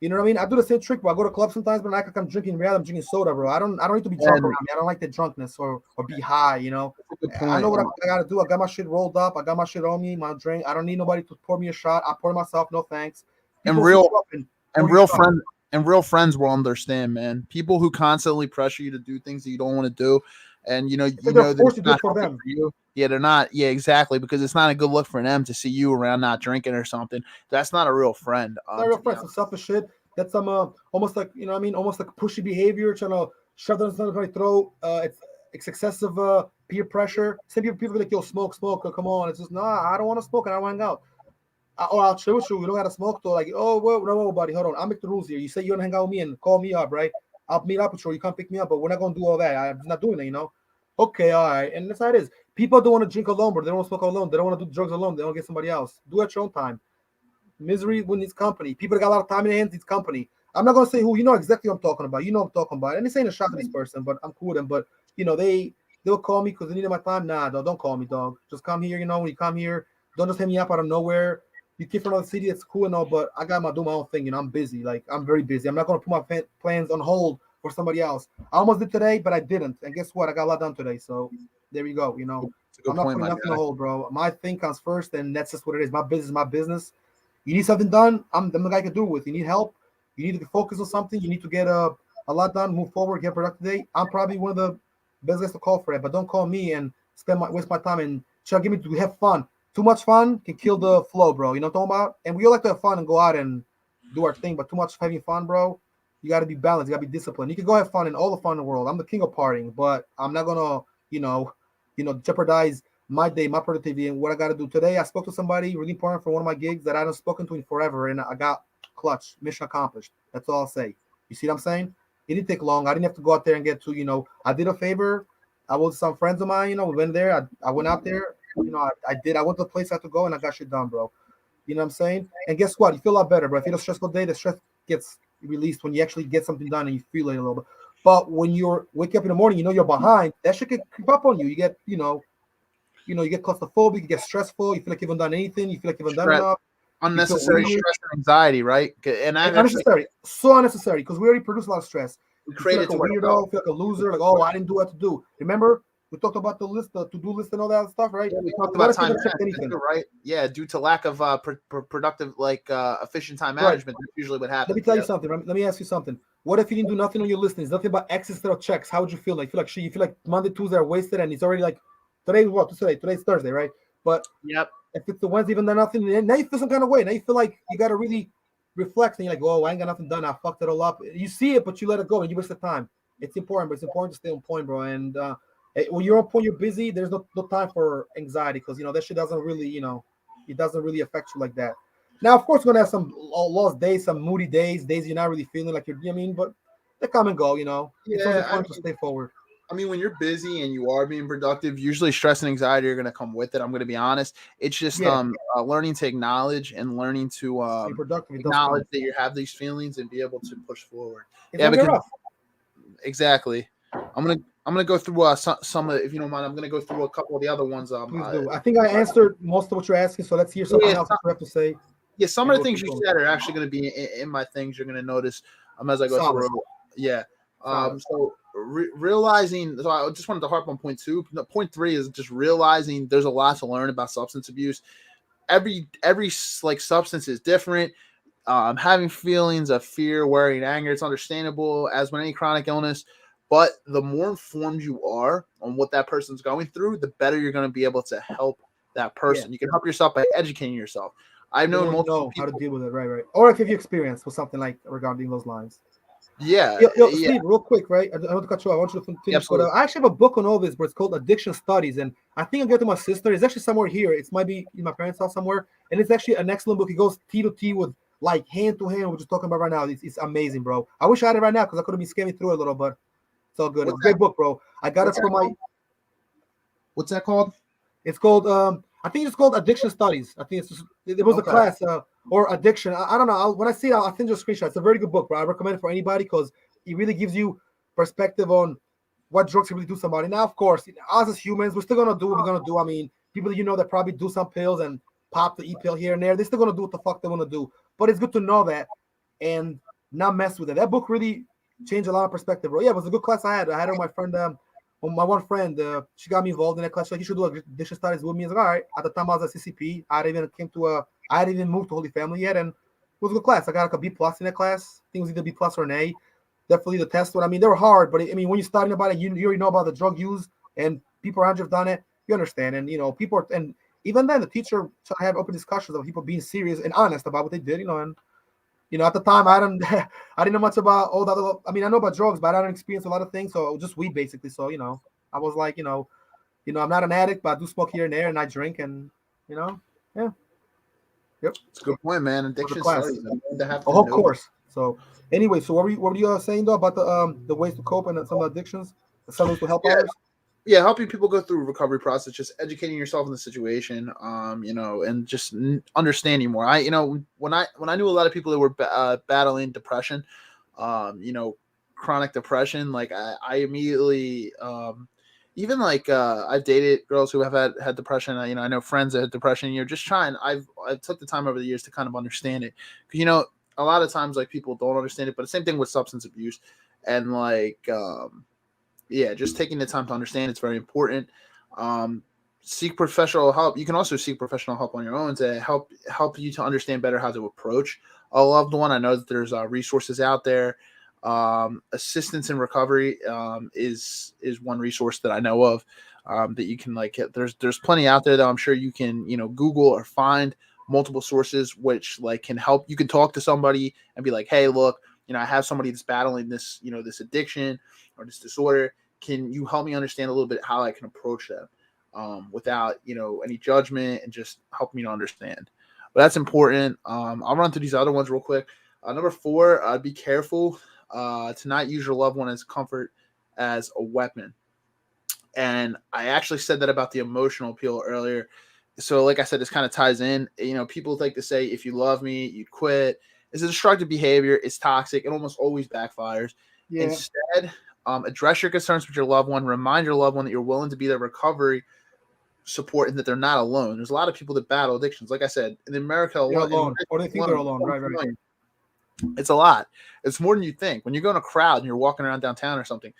B: you know what I mean? I do the same trick, bro. I go to clubs sometimes, but like I'm drinking. Reality, I'm drinking soda, bro. I don't need to be drunk
A: And
B: around me. I don't like the drunkenness or be high.
A: that's a good
B: I know
A: point.
B: what I gotta do. I got my shit rolled up. I got my shit on me, my drink. I don't need nobody to pour me a shot. I pour it myself. No thanks.
A: And
B: People hook
A: real
B: you up and pour
A: and
B: you a
A: real
B: shot.
A: friends and real friends will understand, man. People who constantly pressure you to do things that you don't want to do, and
B: If they're
A: that
B: forced
A: it's
B: to do
A: not
B: it for
A: healthy
B: them.
A: for you. Yeah, they're not. Yeah, exactly, because it's not a good look for them to see you around not drinking or something. That's not a real friend.
B: It's not real
A: To be
B: friends.
A: honest.
B: Some selfish shit. That's some almost like what I mean, almost like pushy behavior, trying to shove down somebody's throat. It's excessive peer pressure. Some people be like, yo, smoke, come on. It's just nah, I don't want to smoke and I don't want to hang out. I'll chill with you. We don't gotta smoke though. Like, oh well, no, buddy, hold on. I'll make the rules here. You say you wanna hang out with me and call me up, right? I'll meet up with you. You can't pick me up, but we're not gonna do all that. I'm not doing it. Okay, all right, and that's how it is. People don't want to drink alone, but they don't want to smoke alone. They don't want to do drugs alone. They don't get somebody else. Do it at your own time. Misery needs company. People that got a lot of time in their hands needs company. I'm not gonna say who. You know exactly what I'm talking about. You know what I'm talking about. And this ain't a shot at this person, but I'm cool with them. But they'll call me because they needed my time. Nah, dog, don't call me, dog. Just come here. When you come here, don't just hit me up out of nowhere. You came from another city, it's cool and all, but I got do my own thing. I'm busy. Like, I'm very busy. I'm not gonna put my plans on hold for somebody else. I almost did today, but I didn't. And guess what? I got a lot done today. So there you go. I'm not putting nothing on hold, bro. My thing comes first, and that's just what it is. My business is my business. You need something done, I'm the guy I can do it with. You need help, you need to focus on something, you need to get a lot done, move forward, get productive today. I'm probably one of the best guys to call for that, but don't call me and waste my time and try to get me to have fun. Too much fun can kill the flow, bro. You know what I'm talking about? And we all like to have fun and go out and do our thing, but too much having fun, bro, you got to be balanced. You got to be disciplined. You can go have fun and all the fun in the world. I'm the king of partying, but I'm not gonna, jeopardize my day, my productivity, and what I got to do today. I spoke to somebody really important for one of my gigs that I haven't spoken to in forever, and I got clutch, mission accomplished. That's all I'll say. You see what I'm saying? It didn't take long. I didn't have to go out there and get to, I did a favor. I was some friends of mine, we went there. I went out there, I went to the place I had to go and I got shit done, bro. You know what I'm saying? And guess what? You feel a lot better, bro. If you had a stressful day, the stress gets released when you actually get something done and you feel it a little bit. But when you're wake up in the morning, you're behind, that shit can creep up on you. You get, you get claustrophobic, you get stressful, you feel like you haven't done anything, you feel like you haven't done enough.
A: Unnecessary stress and anxiety, right? And
B: unnecessary, so unnecessary, because we already produce a lot of stress.
A: We
B: created feel like a weirdo, feel like a loser, like, oh, I didn't do what to do. Remember, we talked about the list, the to-do list and all that stuff, right?
A: Yeah, we talked about time management, right? Yeah, due to lack of productive, efficient time management, that's usually what happens.
B: Let me tell you something. Let me ask you something. What if you didn't do nothing on your list? It's nothing but X instead of checks. How would you feel? Like, you feel like Monday, Tuesday are wasted, and it's already like today's what? Today's Thursday, right? But
A: yep.
B: If it's the Wednesday, even done nothing, now you feel some kind of way. Now you feel like you got to really reflect, and you're like, oh, I ain't got nothing done. I fucked it all up. You see it, but you let it go, and you waste the time. It's important, but it's important to stay on point, bro. And when you're on point, you're busy. There's no time for anxiety because that shit doesn't really, it doesn't really affect you like that. Now, of course, you're gonna have some lost days, some moody days you're not really feeling like you're. But they come and go. It's always important to stay forward.
A: I mean, when you're busy and you are being productive, usually stress and anxiety are going to come with it. I'm going to be honest. It's just learning to acknowledge and learning to acknowledge that you have these feelings and be able to push forward. Because exactly. I'm gonna go through some of, if you don't mind. I'm gonna go through a couple of the other ones.
B: Please do. I think I answered most of what you're asking, so let's hear something else that you have to say.
A: Yeah, some of the things you said are actually going to be in my things. You're going to notice as I go through. Yeah. Realizing, so I just wanted to harp on point 2. Point 3 is just realizing there's a lot to learn about substance abuse. Every substance is different. Having feelings of fear, worry, and anger, it's understandable as with any chronic illness. But the more informed you are on what that person's going through, the better you're going to be able to help that person. You can help yourself by educating yourself. I've known multiple people
B: how to deal with it, right? Or if you experience with something like regarding those lines.
A: Yeah.
B: Steve, real quick, right? I don't want to cut you off. I want you to continue.
A: Absolutely.
B: But I actually have a book on all this, but it's called Addiction Studies. And I think I'll get to my sister. It's actually somewhere here. It might be in my parents' house somewhere. And it's actually an excellent book. It goes T to T with hand to hand, we're just talking about right now. It's amazing, bro. I wish I had it right now because I could have been scamming through it a little, but it's all good. It's a great book, bro. I got it for my.
A: What's that called?
B: It's called I think it's called Addiction Studies. I think it was a class or addiction. I don't know. When I see it, I'll send you a screenshot. It's a very good book, bro. I recommend it for anybody because it really gives you perspective on what drugs can really do to somebody. Now, of course, us as humans, we're still gonna do what we're gonna do. I mean, people that probably do some pills and pop the e-pill here and there, they're still gonna do what the fuck they want to do. But it's good to know that and not mess with it. That book really changed a lot of perspective, bro. Yeah, it was a good class I had. I had it with my friend, my one friend. She got me involved in that class. She's like, you should do addiction studies with me. I was like, all right. At the time, I was at CCP. I hadn't even moved to Holy Family yet, and it was a good class. I got like a B plus in that class. I think it was either B plus or an A. Definitely the test one. I mean, they were hard, but when you're studying about it, you already know about the drug use, and people around you have done it. You understand, and people are, and even then, the teacher tried to have open discussions of people being serious and honest about what they did. And at the time, I didn't know much about all the other. I mean, I know about drugs, but I didn't experience a lot of things. So it was just weed, basically. So I was like, I'm not an addict, but I do smoke here and there, and I drink, and yeah. Yep.
A: It's a good point, man. Addiction studies.
B: Of course. So anyway, so what were you saying though about the ways to cope and some addictions, some ways to help
A: Yeah,
B: others?
A: yeah, helping people go through recovery process, just educating yourself in the situation, and just understanding more. When I knew a lot of people that were battling depression, you know, chronic depression, like I immediately, even like I've dated girls who have had depression. I know friends that had depression. You're just trying. I took the time over the years to kind of understand it. 'Cause, a lot of times like people don't understand it, but the same thing with substance abuse, and like yeah, just taking the time to understand it's very important. Um, Seek professional help. You can also seek professional help on your own to help you to understand better how to approach a loved one. I know that there's resources out there. Assistance in recovery is one resource that I know of that you can like get. There's plenty out there that I'm sure you can Google or find multiple sources which like can help. You can talk to somebody and be like, hey, look, I have somebody that's battling this this addiction or this disorder. Can you help me understand a little bit how I can approach them without any judgment and just help me to understand? But that's important. I'll run through these other ones real quick. Number 4, be careful to not use your loved one as comfort as a weapon. And I actually said that about the emotional appeal earlier. So, like I said, this kind of ties in. People like to say, if you love me, you'd quit. It's a destructive behavior. It's toxic. It almost always backfires.
B: Yeah,
A: Instead, address your concerns with your loved one. Remind your loved one that you're willing to be their recovery support and that they're not alone. There's a lot of people that battle addictions. Like I said, in America
B: they're
A: alone,
B: alone, or they think they're alone. Right, right.
A: it's a lot. It's more than you think. When you go in a crowd and you're walking around downtown or something,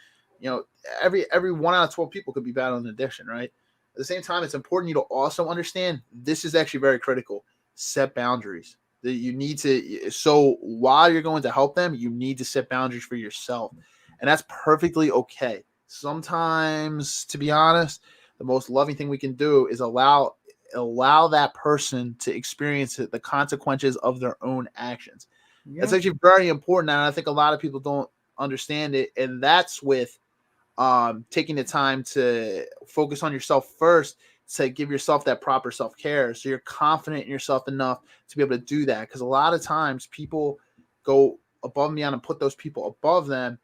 A: every 1 out of 12 people could be battling addiction, right? At the same time, it's important you to also understand this is actually very critical. Set boundaries. That you need to. So while you're going to help them, you need to set boundaries for yourself, and that's perfectly okay. Sometimes, to be honest, the most loving thing we can do is allow that person to experience the consequences of their own actions. That's
B: Yeah,
A: actually very important, and I think a lot of people don't understand it. And that's with taking the time to focus on yourself first, to give yourself that proper self-care, so you're confident in yourself enough to be able to do that. Because a lot of times people go above and beyond and put those people above them,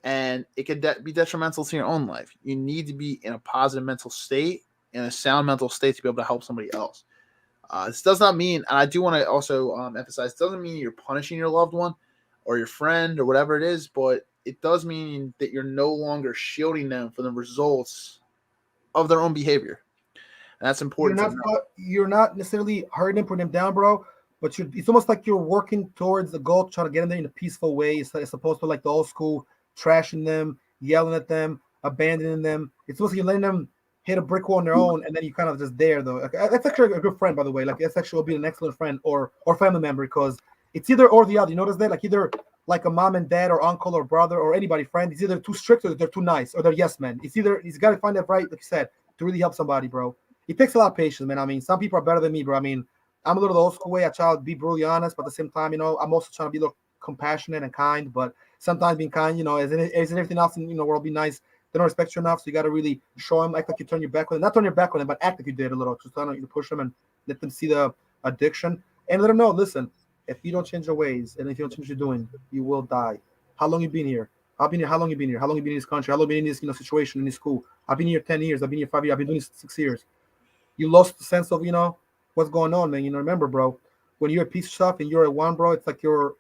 A: and it could be detrimental to your own life. You need to be in a positive mental state, in a sound mental state, to be able to help somebody else. This does not mean, and I do want to also emphasize, it doesn't mean you're punishing your loved one or your friend or whatever it is, but it does mean that you're no longer shielding them from the results of their own behavior. And that's
B: you're
A: important to
B: not
A: know.
B: you're not necessarily hurting them, putting them down, bro. But it's almost like you're working towards the goal, trying to get them there in a peaceful way. It's opposed to like the old school trashing them, yelling at them, abandoning them. It's supposed to you're letting them hit a brick wall on their own, and then you kind of just there though. Like, that's actually a good friend, by the way. Like that's actually will be an excellent friend or family member because it's either or the other. You notice that? Like either like a mom and dad or uncle or brother or anybody friend. It's either too strict or they're too nice or they're yes men. It's either he's got to find that right, like you said, to really help somebody, bro. It takes a lot of patience, man. I mean, some people are better than me, bro. I mean, I'm a little the old school way. I try to be brutally honest, but at the same time, I'm also trying to be a little compassionate and kind. But sometimes being kind, isn't everything else in the world be nice? They don't respect you enough, so you got to really show them, act like you turn your back on them. Not turn your back on them, but act like you did a little. Just trying to push them and let them see the addiction and let them know. Listen, if you don't change your ways and if you don't change what you're doing, you will die. How long you been here? I've been here. How long you been here? How long you been in this country? How long you been in this situation in this school? I've been here 10 years. I've been here 5 years. I've been doing this 6 years. You lost the sense of what's going on, man. Remember, bro, when you're a piece of stuff and you're at one, bro, it's like your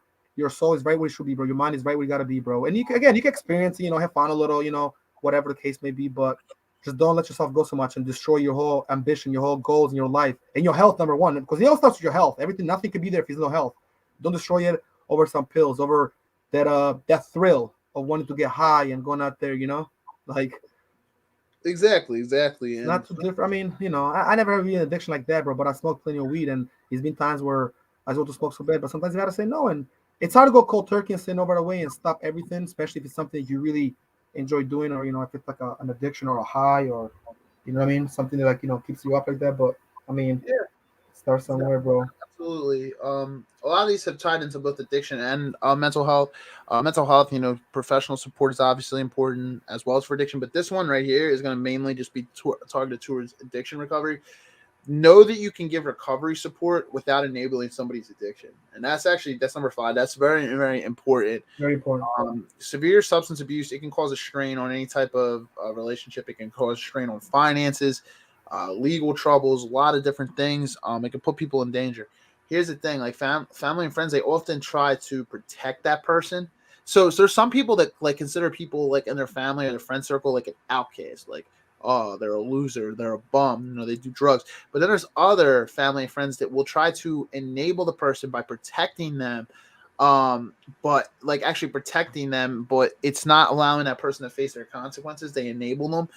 B: soul is right where it should be, bro. Your mind is right where you gotta be, bro. And you can experience it, have fun a little, whatever the case may be, but just don't let yourself go so much and destroy your whole ambition, your whole goals in your life and your health, number one, because it all starts with your health. Nothing can be there if there's no health. Don't destroy it over some pills, over that thrill of wanting to get high and going out there, like
A: Exactly.
B: it's
A: And
B: not too different. I mean, I never had an addiction like that, bro. But I smoked plenty of weed, and there's been times where I was able to smoke so bad, but sometimes you gotta say no. And it's hard to go cold turkey and say no right away and stop everything, especially if it's something that you really enjoy doing, or if it's like an addiction or a high, or what I mean, something that like keeps you up like that. But I mean,
A: yeah,
B: start somewhere, bro.
A: absolutely. A lot of these have tied into both addiction and mental health. Mental health, professional support is obviously important as well as for addiction. But this one right here is going to mainly just be targeted towards addiction recovery. know that you can give recovery support without enabling somebody's addiction. And that's number 5. That's very, very important.
B: Very important.
A: Severe substance abuse, it can cause a strain on any type of relationship. It can cause strain on finances, legal troubles, a lot of different things. It can put people in danger. Here's the thing, like family and friends, they often try to protect that person. So there's some people that like consider people like in their family or their friend circle like an outcast, like, oh, they're a loser, they're a bum, they do drugs. But then there's other family and friends that will try to enable the person by protecting them, but like actually protecting them, but it's not allowing that person to face their consequences. They enable them.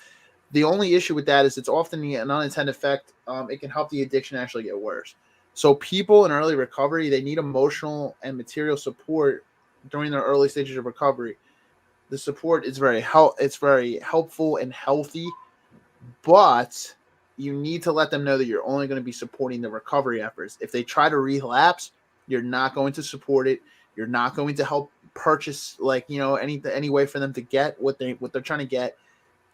A: The only issue with that is it's often an unintended effect. It can help the addiction actually get worse. So people in early recovery, they need emotional and material support during their early stages of recovery. The support is it's very helpful and healthy, but you need to let them know that you're only going to be supporting the recovery efforts. If they try to relapse, you're not going to support it. You're not going to help purchase any way for them to get what they're trying to get.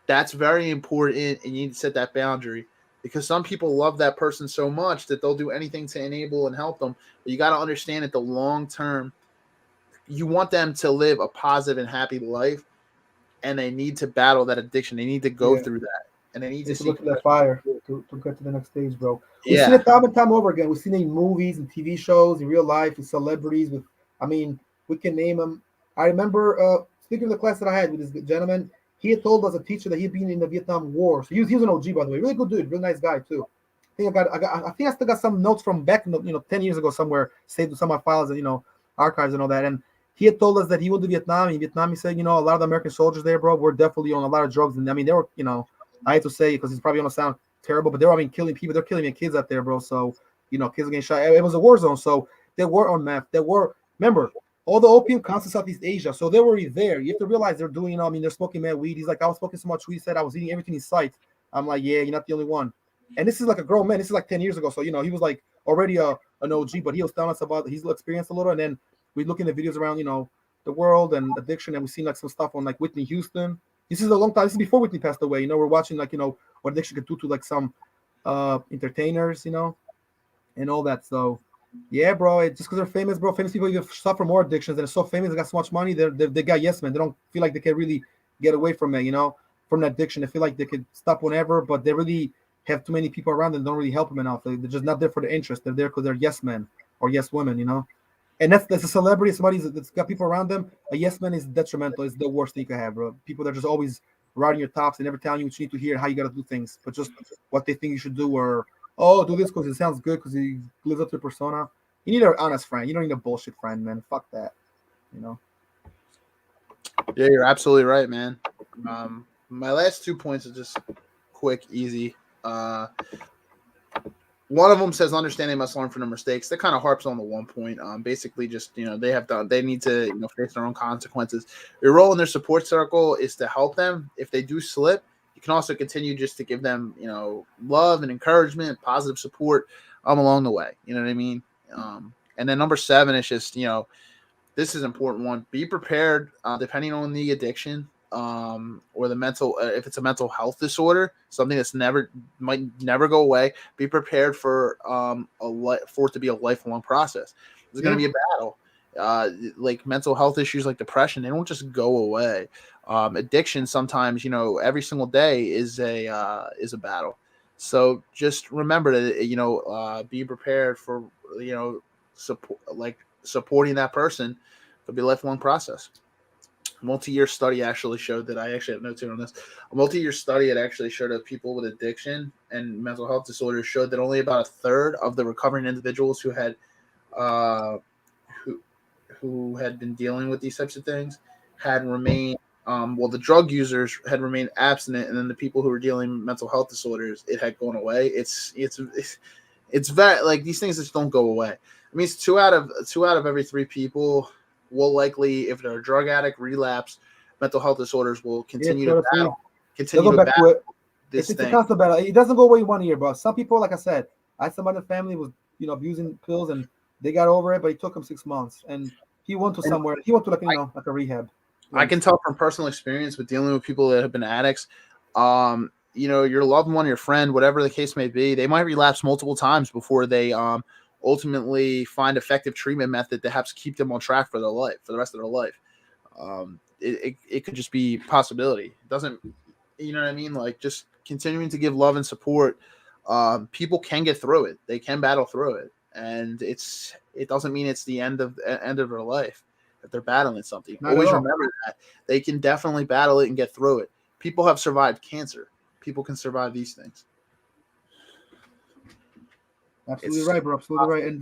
A: That's very important, and you need to set that boundary, because some people love that person so much that they'll do anything to enable and help them. But you got to understand, at the long term, you want them to live a positive and happy life, and they need to battle that addiction. They need to go through that, and they need to
B: To go
A: seek.
B: to that fire to get to the next stage, bro. We've seen
A: Yeah,
B: it time and time over again. We've seen it in movies and TV shows, in real life, with celebrities. I mean, we can name them. I remember speaking of the class that I had with this gentleman. He had told us, a teacher, that he'd been in the Vietnam War. So he was an OG, by the way, really good dude, really nice guy too. I think I still got some notes from back, 10 years ago somewhere, saved with some of my files and archives and all that. And he had told us that he went to Vietnam. In Vietnam, he said, a lot of the American soldiers there, bro, were definitely on a lot of drugs. And I mean, they were, I hate to say it because it's probably gonna sound terrible, but they were, killing people. They're killing kids out there, bro. So kids are getting shot. It was a war zone, so they were on meth. Remember, all the opium comes to Southeast Asia, so they were already there. You have to realize they're doing, they're smoking mad weed. He's like, I was smoking so much weed. He said I was eating everything in sight. I'm like, yeah, you're not the only one. And this is like a grown man. This is like 10 years ago, so he was like already an OG, but he was telling us about his experience a little, and then we look in the videos around, the world and addiction, and we've seen like some stuff on like Whitney Houston. This is a long time. This is before Whitney passed away. We're watching like what addiction could do to like some entertainers, and all that. So yeah, bro. Just because they're famous, bro. Famous people even suffer more addictions, and they're so famous, they got so much money. They got yes man. They don't feel like they can really get away from it, from that addiction. They feel like they could stop whenever, but they really have too many people around them. Don't really help them enough. They're just not there for the interest. They're there because they're yes men or yes women, And that's a celebrity, somebody that's got people around them. A yes man is detrimental. It's the worst thing you can have, bro. People that are just always riding your tops and never telling you what you need to hear, how you got to do things, but just what they think you should do, or do this because it sounds good because he lives up to the persona. You need an honest friend. You don't need a bullshit friend, man. Fuck that.
A: Yeah, you're absolutely right, man. My last 2 points are just quick, easy. One of them says understanding must learn from their mistakes. That kind of harps on the one point. Basically, just they need to face their own consequences. Your role in their support circle is to help them. If they do slip, you can also continue just to give them love and encouragement, positive support along the way. You know what I mean? And then number 7 is just this is an important one. Be prepared, depending on the addiction, or the mental. If it's a mental health disorder, something that's might never go away. Be prepared for for it to be a lifelong process. There's going to be a battle. Like mental health issues, like depression, they don't just go away. Addiction, sometimes every single day is a battle. So just remember to be prepared for supporting that person. It'll be a lifelong process. A multi-year study actually showed that I actually have notes here on this. A multi-year study had actually showed that people with addiction and mental health disorders showed that only about a third of the recovering individuals who had who had been dealing with these types of things had remained the drug users had remained abstinent, and then the people who were dealing with mental health disorders, it had gone away. It's very, like, these things just don't go away. I mean, it's two out of every 3 people will likely, if they're a drug addict, relapse. Mental health disorders will continue to battle.
B: It's a constant battle. It doesn't go away in 1 year, bro. Some people, like I said, I had somebody in the family was abusing pills, and they got over it, but it took him 6 months, and he went to somewhere. He went to like a rehab.
A: I can tell from personal experience with dealing with people that have been addicts. your loved one, your friend, whatever the case may be, they might relapse multiple times before they ultimately find effective treatment method that helps keep them on track for the rest of their life. It could just be a possibility. It doesn't, you know what I mean? Like, just continuing to give love and support. People can get through it. They can battle through it, and it doesn't mean it's the end of their life if they're battling something.
B: Not
A: Always
B: at all.
A: remember that they can definitely battle it and get through it. People have survived cancer. People can survive these things.
B: Absolutely right, bro. Absolutely right. And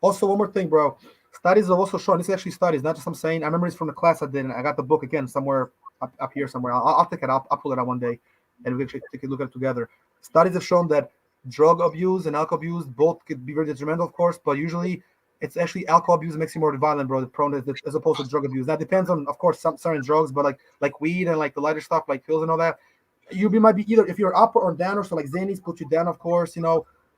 B: also, one more thing, bro. Studies have also shown, this is actually studies, not just I'm saying. I remember this from the class I did, and I got the book again somewhere up here somewhere. I'll take it out. I'll pull it out one day, and we can take a look at it together. Studies have shown that drug abuse and alcohol abuse both could be very detrimental, of course, but usually it's actually alcohol abuse makes you more violent, bro, prone as opposed to drug abuse. That depends on, of course, some certain drugs, but like weed and like the lighter stuff, like pills and all that. Might be either if you're up or downer, so like Xannies put you down, of course,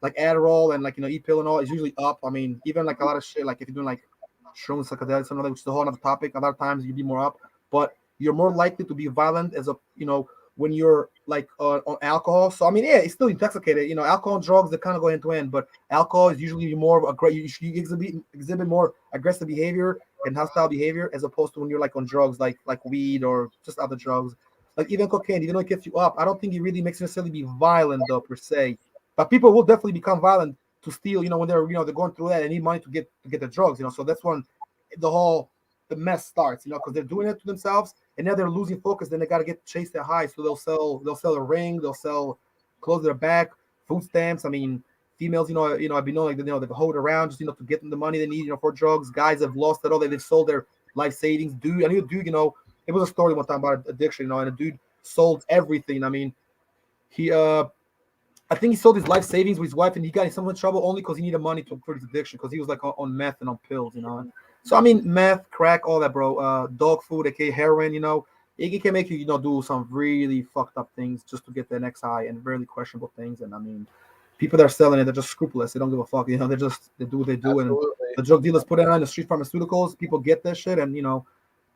B: like Adderall and like E-pill and all is usually up. I mean, even like a lot of shit, like if you're doing like shrooms, psychedelics, and all that, which is a whole other topic. A lot of times you'd be more up, but you're more likely to be violent when you're like on alcohol. So I mean, yeah, it's still intoxicated. Alcohol and drugs, they kind of go hand to hand, but alcohol is usually more of you exhibit more aggressive behavior and hostile behavior as opposed to when you're like on drugs, like weed or just other drugs. Like even cocaine, even though it gets you up, I don't think it really makes you necessarily be violent though per se. But people will definitely become violent to steal, when they're going through that and need money to get the drugs, So that's when the mess starts, because they're doing it to themselves and now they're losing focus. Then they got to get chase their high, so they'll sell a ring, they'll sell clothes to their back, food stamps. I mean, females, I've been knowing that they hold around just to get them the money they need, for drugs. Guys have lost it all. They've sold their life savings. I knew a dude, it was a story one time about addiction, and a dude sold everything. I mean, I think he sold his life savings with his wife, and he got in so much trouble only because he needed money for his addiction, because he was like on meth and on pills, So I mean, meth, crack, all that, bro. Dog food, aka heroin, it can make you, do some really fucked up things just to get the next high, and really questionable things. And I mean, people that are selling it, they're just scrupulous. They don't give a fuck, they do what they do.
A: Absolutely.
B: And the drug dealers put it on the street pharmaceuticals. People get that shit, and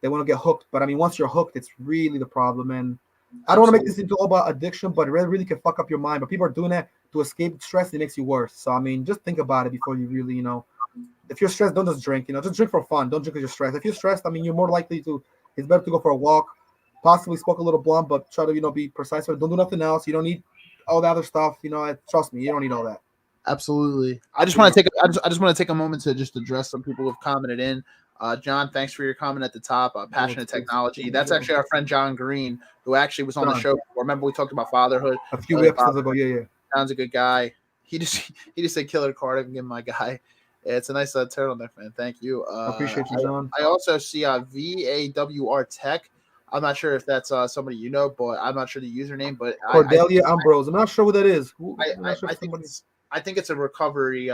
B: they want to get hooked. But I mean, once you're hooked, it's really the problem. And I don't want to make this into all about addiction, but it really can fuck up your mind. But people are doing that to escape stress. It makes you worse. So I mean, just think about it before you really, if you're stressed, don't just drink. Just drink for fun. Don't drink because you're stressed. If you're stressed, I mean, you're more likely to. It's better to go for a walk, possibly smoke a little blunt, but try to be precise. Don't do nothing else. You don't need all the other stuff. Trust me, you don't need all that.
A: Absolutely. I just want to take a moment to just address some people who have commented in. John, thanks for your comment at the top. Passionate Technology. That's actually our friend John Green, who actually was on the show before. Remember we talked about fatherhood
B: a few episodes ago. Yeah.
A: John's a good guy. He just said Killer Cardiff and give him my guy. Yeah, it's a nice turtleneck, man. Thank you.
B: I appreciate you, John.
A: I also see VAWR Tech. I'm not sure if that's somebody but I'm not sure the username. But
B: Cordelia Ambrose. I'm not sure what that is.
A: I think it's a recovery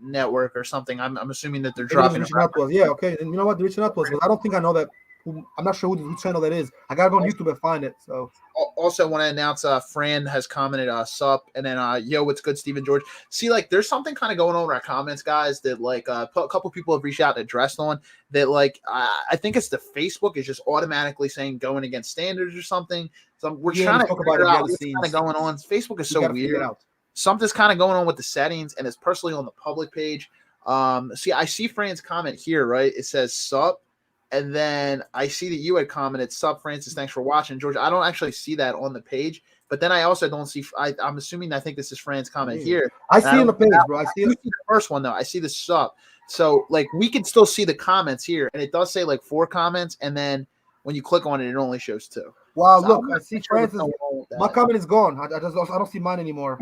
A: network or something. I'm assuming that they're dropping.
B: Yeah, okay. And you know what? They're reaching out to us, because I don't think I know that. I'm not sure who channel that is. I gotta go on YouTube and find it. So
A: also want to announce Fran has commented sup, and then yo, what's good, Stephen George. See, like, there's something kind of going on in our comments, guys, that like a couple people have reached out and addressed on that. Like, I think it's the Facebook is just automatically saying going against standards or something. So we're trying to figure out what's kind of going on. Facebook is so weird. Something's kind of going on with the settings, and it's personally on the public page. See, I see Fran's comment here, right? It says sup. And then I see that you had commented, sup, Francis, thanks for watching. George, I don't actually see that on the page. But then I also don't see – I'm assuming I think this is Fran's comment here.
B: I see on the page, bro. I see
A: the first one, though. I see the sup. So, like, we can still see the comments here. And it does say, like, 4 comments. And then when you click on it, it only shows 2.
B: Wow, so look, I see Francis. My comment is gone. I don't see mine anymore.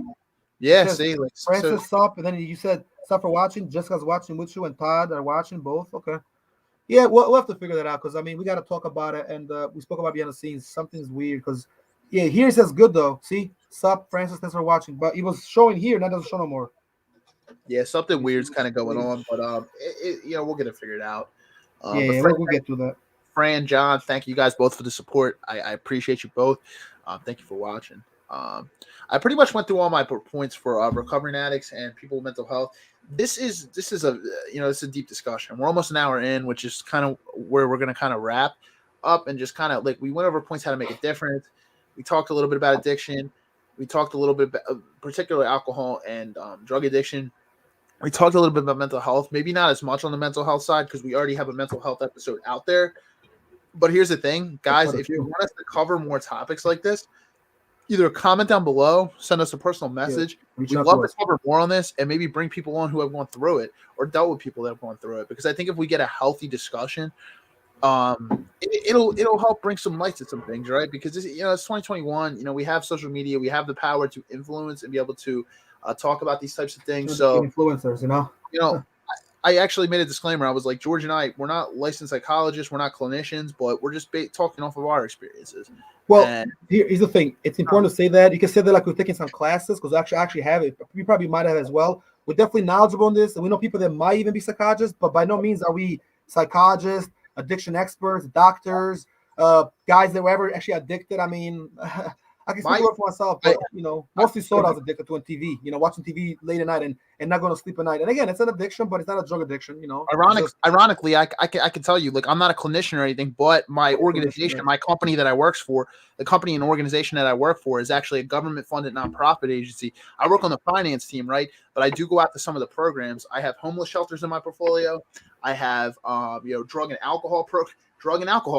A: Yeah, see. Like,
B: Francis, sup. And then you said sup for watching. Jessica's watching with you, and Todd are watching both. Okay. Yeah, we'll have to figure that out, because I mean, we got to talk about it, and we spoke about behind the scenes. Something's weird, because here it says good though. See, sup, Francis, thanks for watching, but it was showing here, now doesn't show no more.
A: Yeah, something weird's kind of going on, but we'll get it figured out.
B: We'll get through that.
A: Fran, John, thank you guys both for the support. I appreciate you both. Thank you for watching. I pretty much went through all my points for recovering addicts and people with mental health. This is a deep discussion. We're almost an hour in, which is kind of where we're going to kind of wrap up, and just kind of like we went over points how to make a difference. We talked a little bit about addiction. We talked a little bit about particularly alcohol and drug addiction. We talked a little bit about mental health, maybe not as much on the mental health side because we already have a mental health episode out there. But here's the thing, guys, if you want us to cover more topics like this, either comment down below, send us a personal message. We'd love to cover more on this and maybe bring people on who have gone through it or dealt with people that have gone through it. Because I think if we get a healthy discussion, it'll help bring some light to some things, right? Because it's 2021. We have social media, we have the power to influence and be able to talk about these types of things. So
B: influencers,
A: I actually made a disclaimer. I was like, George and I, we're not licensed psychologists, we're not clinicians, but we're just talking off of our experiences.
B: Well, here's the thing. It's important to say that. You can say that like we're taking some classes because actually have it. We probably might have as well. We're definitely knowledgeable on this, and we know people that might even be psychologists, but by no means are we psychologists, addiction experts, doctors, guys that were ever actually addicted. I mean, I can speak for myself, but mostly so I was addicted to on TV. Watching TV late at night and not going to sleep at night. And again, it's an addiction, but it's not a drug addiction.
A: Ironically, I can tell you, like, I'm not a clinician or anything, but my organization, my company that I work for, the company and organization that I work for is actually a government-funded nonprofit agency. I work on the finance team, right? But I do go out to some of the programs. I have homeless shelters in my portfolio. I have drug and alcohol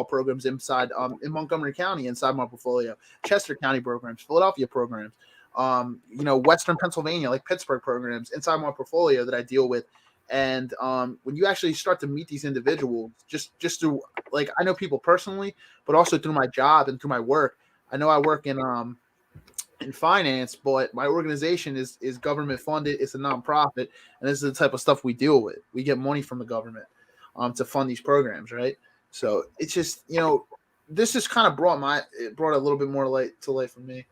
A: programs inside in Montgomery County inside my portfolio, Chester County programs, Philadelphia programs, Western Pennsylvania, like Pittsburgh programs inside my portfolio that I deal with. And when you actually start to meet these individuals, just through, like, I know people personally, but also through my job and through my work. I know I work in finance, but my organization is government funded. It's a nonprofit, and this is the type of stuff we deal with. We get money from the government to fund these programs, right? So it's just, this just kind of brought a little bit more light for me.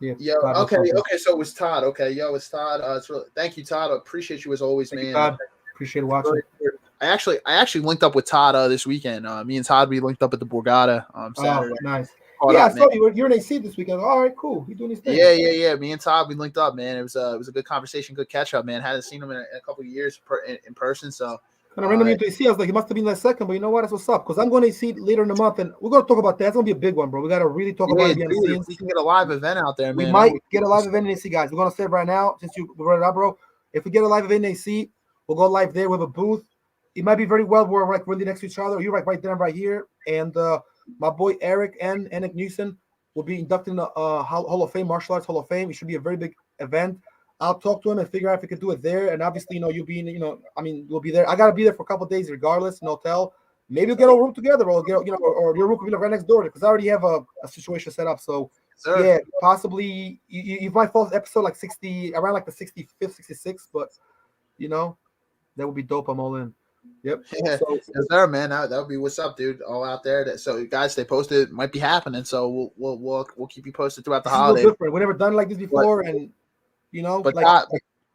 A: Yeah. Okay. So it was Todd. Okay. It's Todd. Thank you, Todd. I appreciate you as always, man.
B: Todd. Appreciate watching.
A: I actually linked up with Todd this weekend. Me and Todd, we linked up at the Borgata Saturday.
B: Oh, nice. I saw you're in AC this weekend. All right, cool. You doing these things?
A: Yeah. Me and Todd, we linked up, man. It was a good conversation, good catch up, man. Hadn't seen him in a couple of years in person, so.
B: When I ran into AC, I was like, it must have been that second, but you know what? That's what's up. Because I'm going to AC later in the month, and we're going to talk about that. It's going to be a big one, bro. We got to really talk about it behind the scenes.
A: We can get a live event out there, man.
B: We might get a live event in AC, guys. We're going to say it right now, since you brought it up, bro. If we get a live event in AC, we'll go live there with a booth. It might be very well we're like really next to each other. You're like right there and right here. And my boy Eric and Nick Newson will be inducted in the Hall of Fame, Martial Arts Hall of Fame. It should be a very big event. I'll talk to him and figure out if we could do it there. And obviously, you'll be we'll be there. I got to be there for a couple of days regardless, in hotel. Maybe we'll get a room together or or your room could be like right next door because I already have a situation set up. So, yeah, possibly you might fall episode like 60, around like the 65th, 66th, but, that would be dope. I'm all in. Yep.
A: Yeah, so, yes, sir, man. That would be what's up, dude. All out there. So, guys, stay posted. It might be happening. So we'll keep you posted throughout the holiday.
B: We've never done like this before,
A: but Todd,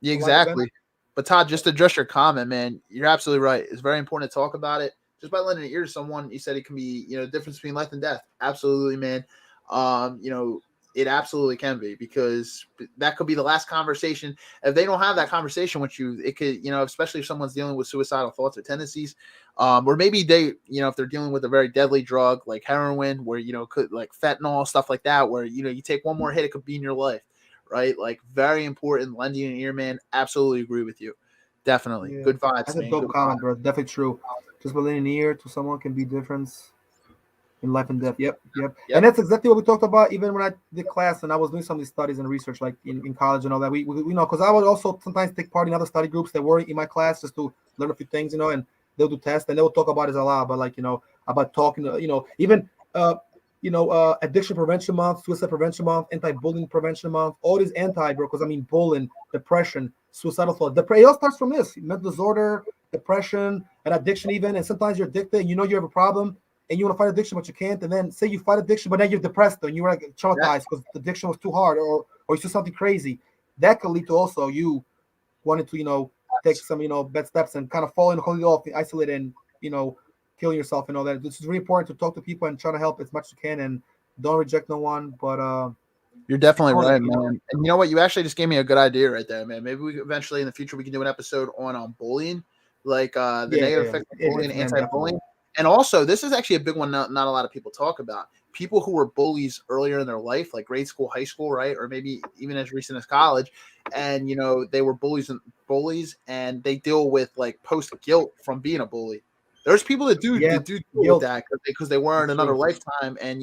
A: exactly. But Todd, just to address your comment, man, you're absolutely right. It's very important to talk about it. Just by lending an ear to someone, you said it can be, the difference between life and death. Absolutely, man. It absolutely can be because that could be the last conversation. If they don't have that conversation with you, it could, especially if someone's dealing with suicidal thoughts or tendencies, or maybe they, if they're dealing with a very deadly drug like heroin, where, could like fentanyl, stuff like that, where, you take one more hit, it could be in your life. Right, like very important. Lending an ear, man. Absolutely agree with you. Definitely, good vibes.
B: That's a dope comment, bro. Definitely true. Just by lending an ear to someone can be difference in life and death. Yep. And that's exactly what we talked about. Even when I did class and I was doing some of these studies and research, like in college and all that. We because I would also sometimes take part in other study groups that were in my class just to learn a few things, and they'll do tests and they'll talk about it a lot, but like about talking, even. Addiction Prevention Month, Suicide Prevention Month, Anti-Bullying Prevention Month, all these because bullying, depression, suicidal thoughts. It all starts from this: mental disorder, depression, and addiction even. And sometimes you're addicted and you have a problem and you want to fight addiction, but you can't. And then say you fight addiction, but now you're depressed and you're like traumatized because the addiction was too hard or you do something crazy. That could lead to also you wanting to, take some, bad steps and kind of falling completely off, isolate and, killing yourself and all that. This is really important to talk to people and try to help as much as you can and don't reject no one. But
A: you're definitely right, man. And you know what? You actually just gave me a good idea right there, man. Maybe we eventually in the future we can do an episode on bullying, like the negative effects of bullying, anti-bullying. And also, this is actually a big one. Not a lot of people talk about people who were bullies earlier in their life, like grade school, high school, right, or maybe even as recent as college, and they were bullies, and they deal with like post guilt from being a bully. There's people that do deal with that because they were in another lifetime, and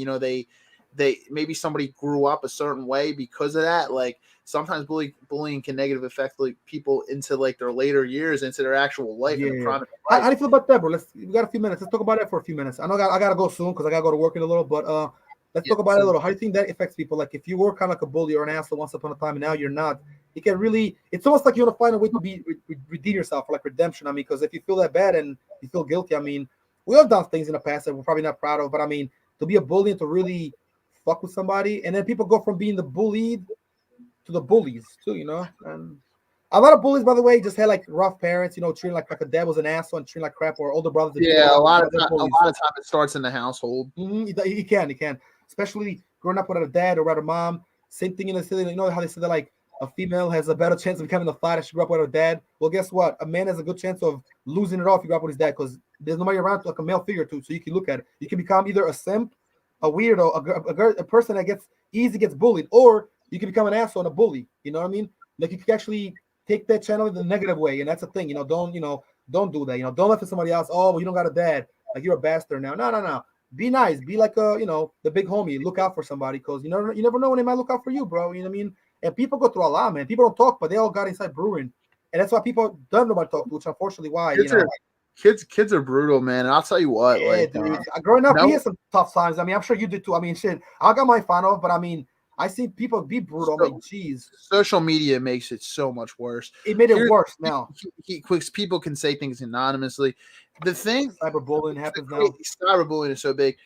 A: they maybe somebody grew up a certain way because of that. Like sometimes bullying can negatively affect like people into like their later years, into their actual life and the prime of
B: How
A: life.
B: do you feel about that, bro? We got a few minutes. Let's talk about that for a few minutes. I know I gotta go soon because I gotta go to work in a little, but let's talk about it a little. How do you think that affects people? Like if you were kind of like a bully or an asshole once upon a time and now you're not, it can really, it's almost like you want to find a way to redeem yourself, or like redemption. I mean, because if you feel that bad and you feel guilty, I mean, we all done things in the past that we're probably not proud of, but I mean, to be a bully and to really fuck with somebody, and then people go from being the bullied to the bullies too, and a lot of bullies, by the way, just had like rough parents, treating like a dad was an asshole and treating like crap, or older brothers.
A: Yeah, a lot of time it starts in the household.
B: He can, especially growing up without a dad or without a mom. Same thing in the city. You know how they say that like a female has a better chance of becoming a fighter if she grew up with her dad. Well, guess what? A man has a good chance of losing it all if he grew up with his dad because there's nobody around like a male figure too. So you can look at it. You can become either a simp, a weirdo, a person that gets bullied, or you can become an asshole and a bully. You know what I mean? Like you can actually take that channel in the negative way, and that's the thing. Don't do that. Don't let for somebody else. Oh, well, you don't got a dad. Like you're a bastard now. No. Be nice. Be like the big homie. Look out for somebody because you never know when they might look out for you, bro. You know what I mean? And people go through a lot, man. People don't talk, but they all got inside brewing, and that's why people don't know about talk, which unfortunately why
A: kids are brutal, man. And I'll tell you what,
B: dude, growing up, we had some tough times. I mean, I'm sure you did too. I mean, shit, I got my fun of, but I mean, I see people be brutal. I'm like, geez.
A: Social media makes it so much worse.
B: It made it worse now.
A: People can say things anonymously. The thing,
B: cyberbullying happens now.
A: Cyberbullying is so big.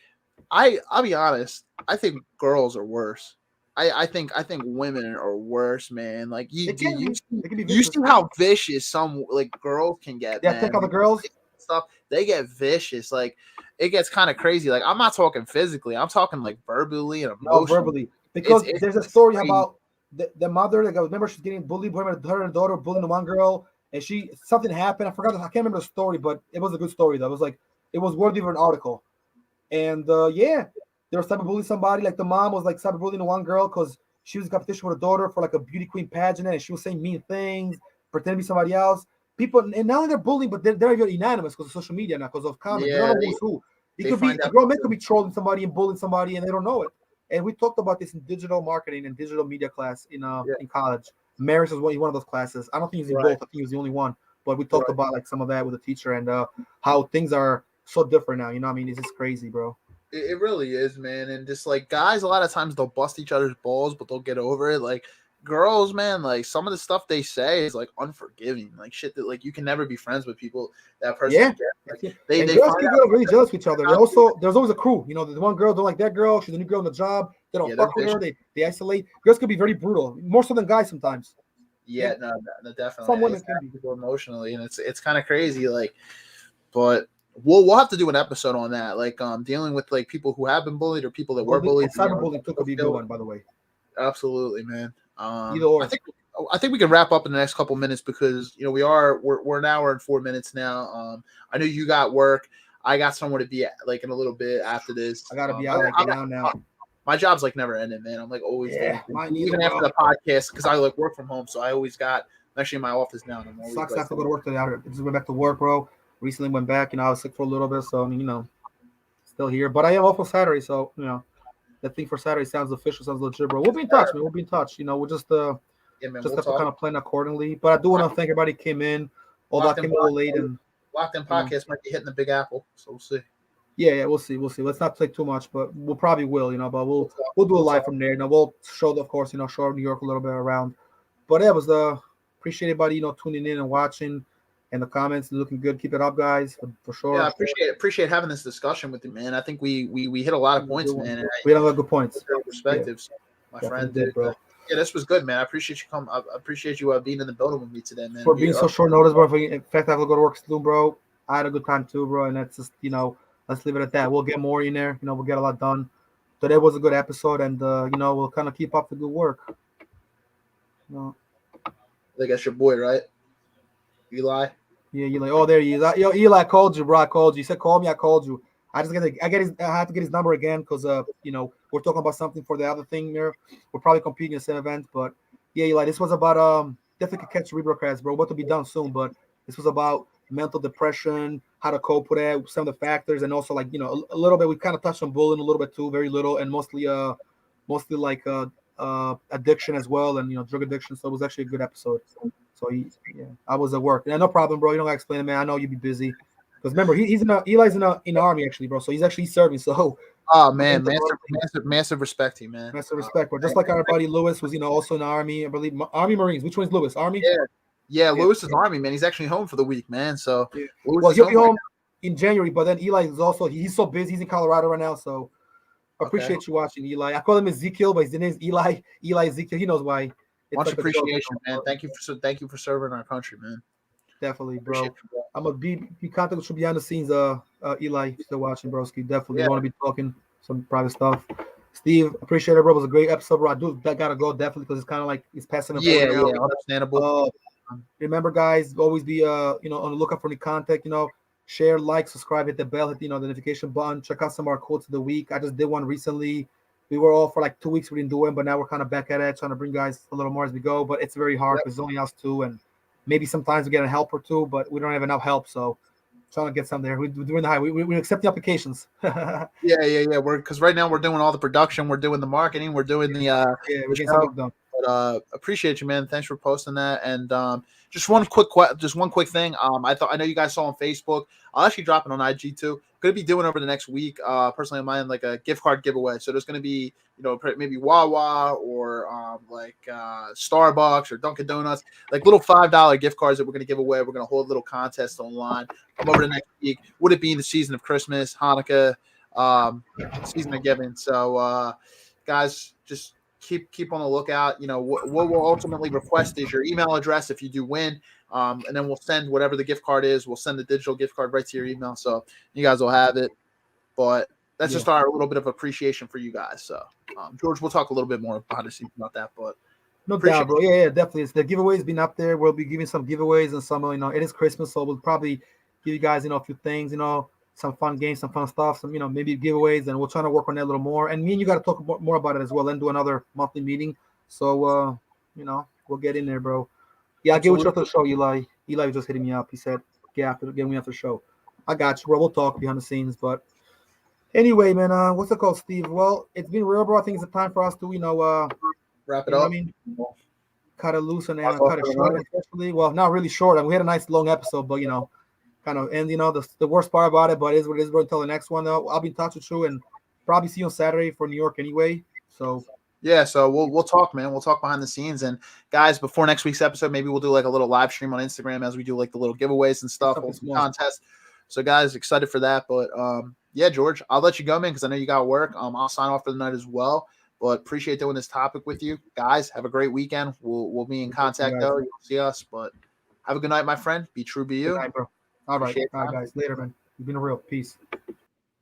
A: I'll be honest. I think girls are worse. I think women are worse, man. Like you see how vicious some like girls can get.
B: Yeah, think of the girls
A: stuff. They get vicious. Like it gets kind of crazy. Like I'm not talking physically. I'm talking like verbally and emotionally.
B: No, verbally. Because there's a story about the mother. Like I remember she's getting bullied. Her and her daughter bullying the one girl, and something happened. I forgot. I can't remember the story, but it was a good story. Though it was worthy of an article. And they were cyberbullying somebody. Like the mom was like cyberbullying the one girl because she was in competition with her daughter for like a beauty queen pageant, and she was saying mean things, pretending to be somebody else. People, and not only they're bullying, but they're even unanimous because of social media now, because of comments.
A: Yeah,
B: they don't know who's who. It could be a grown man could be trolling somebody and bullying somebody, and they don't know it. And we talked about this in digital marketing and digital media class in college. Maris was one of those classes. I don't think he was in both. I think he was the only one. But we talked about like some of that with the teacher and how things are so different now. You know what I mean? It's just crazy, bro.
A: It really is, man. And just like guys, a lot of times they'll bust each other's balls, but they'll get over it. Like girls, man, like some of the stuff they say is like unforgiving, like shit that like you can never be friends with people that person.
B: Yeah,
A: like,
B: they girls can get really jealous of each other. There's always a crew. The one girl don't like that girl. She's a new girl in the job. They don't fuck with her. They isolate. Girls can be very brutal, more so than guys sometimes.
A: Yeah, no, definitely.
B: Some women can be
A: emotionally, and it's kind of crazy. Like, but we'll have to do an episode on that, like dealing with like people who have been bullied or people that were bullied.
B: Cyberbullying could be a good one, by the way.
A: Absolutely, man.
B: Either or.
A: I think we can wrap up in the next couple minutes because we're an hour and 4 minutes now. I know you got work. I got somewhere to be at, like in a little bit after this.
B: I gotta be out now.
A: My job's like never ending, man. I'm like always even after the podcast because I like work from home, so I always got. I'm actually in my office now. And I'm
B: sucks. I have to go to work today. I just went back to work, bro. Recently went back. I was sick for a little bit, so still here. But I am off on Saturday, so that thing for Saturday sounds official, sounds legit, bro. We'll be in touch, man. We'll be in touch. We'll just have to kind of plan accordingly. But I do want to thank everybody who came in. Although I came a little late and
A: Locked In Podcast might be hitting the Big Apple, so we'll see.
B: Yeah, we'll see. Let's not take too much, but we'll probably will, but we'll do a live from there. We'll show, of course, show New York a little bit around. But it was appreciate everybody, tuning in and watching, and the comments looking good. Keep it up, guys, for sure.
A: Yeah, I appreciate having this discussion with you, man. I think we hit a lot of points, man. And
B: we had a lot of good points.
A: Perspectives, my friend. Bro. Yeah, this was good, man. I appreciate you I appreciate you being in the building with me today, man.
B: For being so short notice, bro. In fact, I have to go to work soon, bro. I had a good time too, bro, and that's just let's leave it at that. We'll get more in there. We'll get a lot done. Today was a good episode, and we'll kind of keep up the good work.
A: I think that's your boy, right? Eli.
B: Yeah, you're like, oh, there he is. Yo, Eli, I called you, bro. I called you. He said, call me. I called you. I have to get his number again because we're talking about something for the other thing here. We're probably competing in the same event, but yeah, Eli, this was about definitely could catch cerebral cracks, bro. About to be done soon, but this was about mental depression, how to cope with that, some of the factors, and also like a little bit. We kind of touched on bullying a little bit too, very little, and mostly like addiction as well, and drug addiction. So it was actually a good episode. So yeah, I was at work. Yeah, no problem, bro. You don't gotta explain it, man. I know you'd be busy. Because remember, Eli's in the army actually, bro. So he's actually serving. So
A: Oh man, massive respect to you, man.
B: massive respect, bro. Just like our buddy Lewis was, also in the army. I believe Army Marines. Which one's Lewis? Army.
A: Yeah. Lewis is Army, man. He's actually home for the week, man. So
B: yeah.
A: Lewis
B: Well,
A: is
B: he'll be home
A: right
B: in January, but then Eli is also he's so busy. He's in Colorado right now, so I appreciate you watching, Eli. I call him Ezekiel, but his name is Eli. Eli Ezekiel. He knows why.
A: Much like appreciation, man. Thank you for serving our country, man.
B: Definitely, bro. I'm gonna be contact with behind the scenes. Eli, still watching, broski. Definitely want to be talking some private stuff. Steve, appreciate it, bro. It was a great episode, bro. I gotta go definitely because it's kind of like it's passing.
A: Understandable.
B: Remember, guys, always be on the lookout for any contact. Share, like, subscribe, hit the bell, hit the notification button. Check out some of our quotes of the week. I just did one recently. We were all for like 2 weeks. We didn't do it, but now we're kind of back at it, trying to bring guys a little more as we go. But it's very hard because it's only us two, and maybe sometimes we get a help or two, but we don't have enough help. So trying to get some there. We're doing the high. We accept the applications.
A: Yeah. We're because right now we're doing all the production, we're doing the marketing, we're doing the
B: we're getting something done.
A: But appreciate you, man. Thanks for posting that. And just one quick thing. I know you guys saw on Facebook. I'll actually drop it on IG too. Going to be doing over the next week. Personally, on mine, like a gift card giveaway. So there's going to be maybe Wawa or Starbucks or Dunkin' Donuts, like little $5 gift cards that we're going to give away. We're going to hold a little contest online over the next week. Would it be in the season of Christmas, Hanukkah, season of giving? So guys, just keep on the lookout. What we'll ultimately request is your email address if you do win, and then we'll send whatever the gift card is. We'll send the digital gift card right to your email, so you guys will have it. But that's just our little bit of appreciation for you guys. So George, we'll talk a little bit more behind the scenes about that, but
B: no doubt, bro. Yeah, definitely. The giveaways been up there. We'll be giving some giveaways and some it is Christmas, so we'll probably give you guys a few things, some fun games, some fun stuff, some maybe giveaways, and we're trying to work on that a little more. And me and you got to talk more about it as well, and do another monthly meeting. So we'll get in there, bro. Yeah, I'll get with you after the show, Eli. Eli was just hitting me up. He said, get me after the show. I got you, bro. We'll talk behind the scenes. But anyway, man, what's it called, Steve? Well, it's been real, bro. I think it's time for us to
A: wrap it up.
B: Cut it loose and cut it short, especially. Well, not really short. I mean, we had a nice long episode, but kind of, and the worst part about it, but it is what it is, bro. Until the next one, though, I'll be in touch with you and probably see you on Saturday for New York anyway. So
A: yeah, so we'll talk, man. We'll talk behind the scenes, and guys, before next week's episode, maybe we'll do like a little live stream on Instagram as we do like the little giveaways and stuff, contest. So guys, excited for that. But yeah, George, I'll let you go, man, because I know you got work. I'll sign off for the night as well. But appreciate doing this topic with you guys. Have a great weekend. We'll be in contact though. You'll see us, but have a good night, my friend. Be true, be you.
B: Good night, bro. All right, guys. Later, man. You've been a real peace.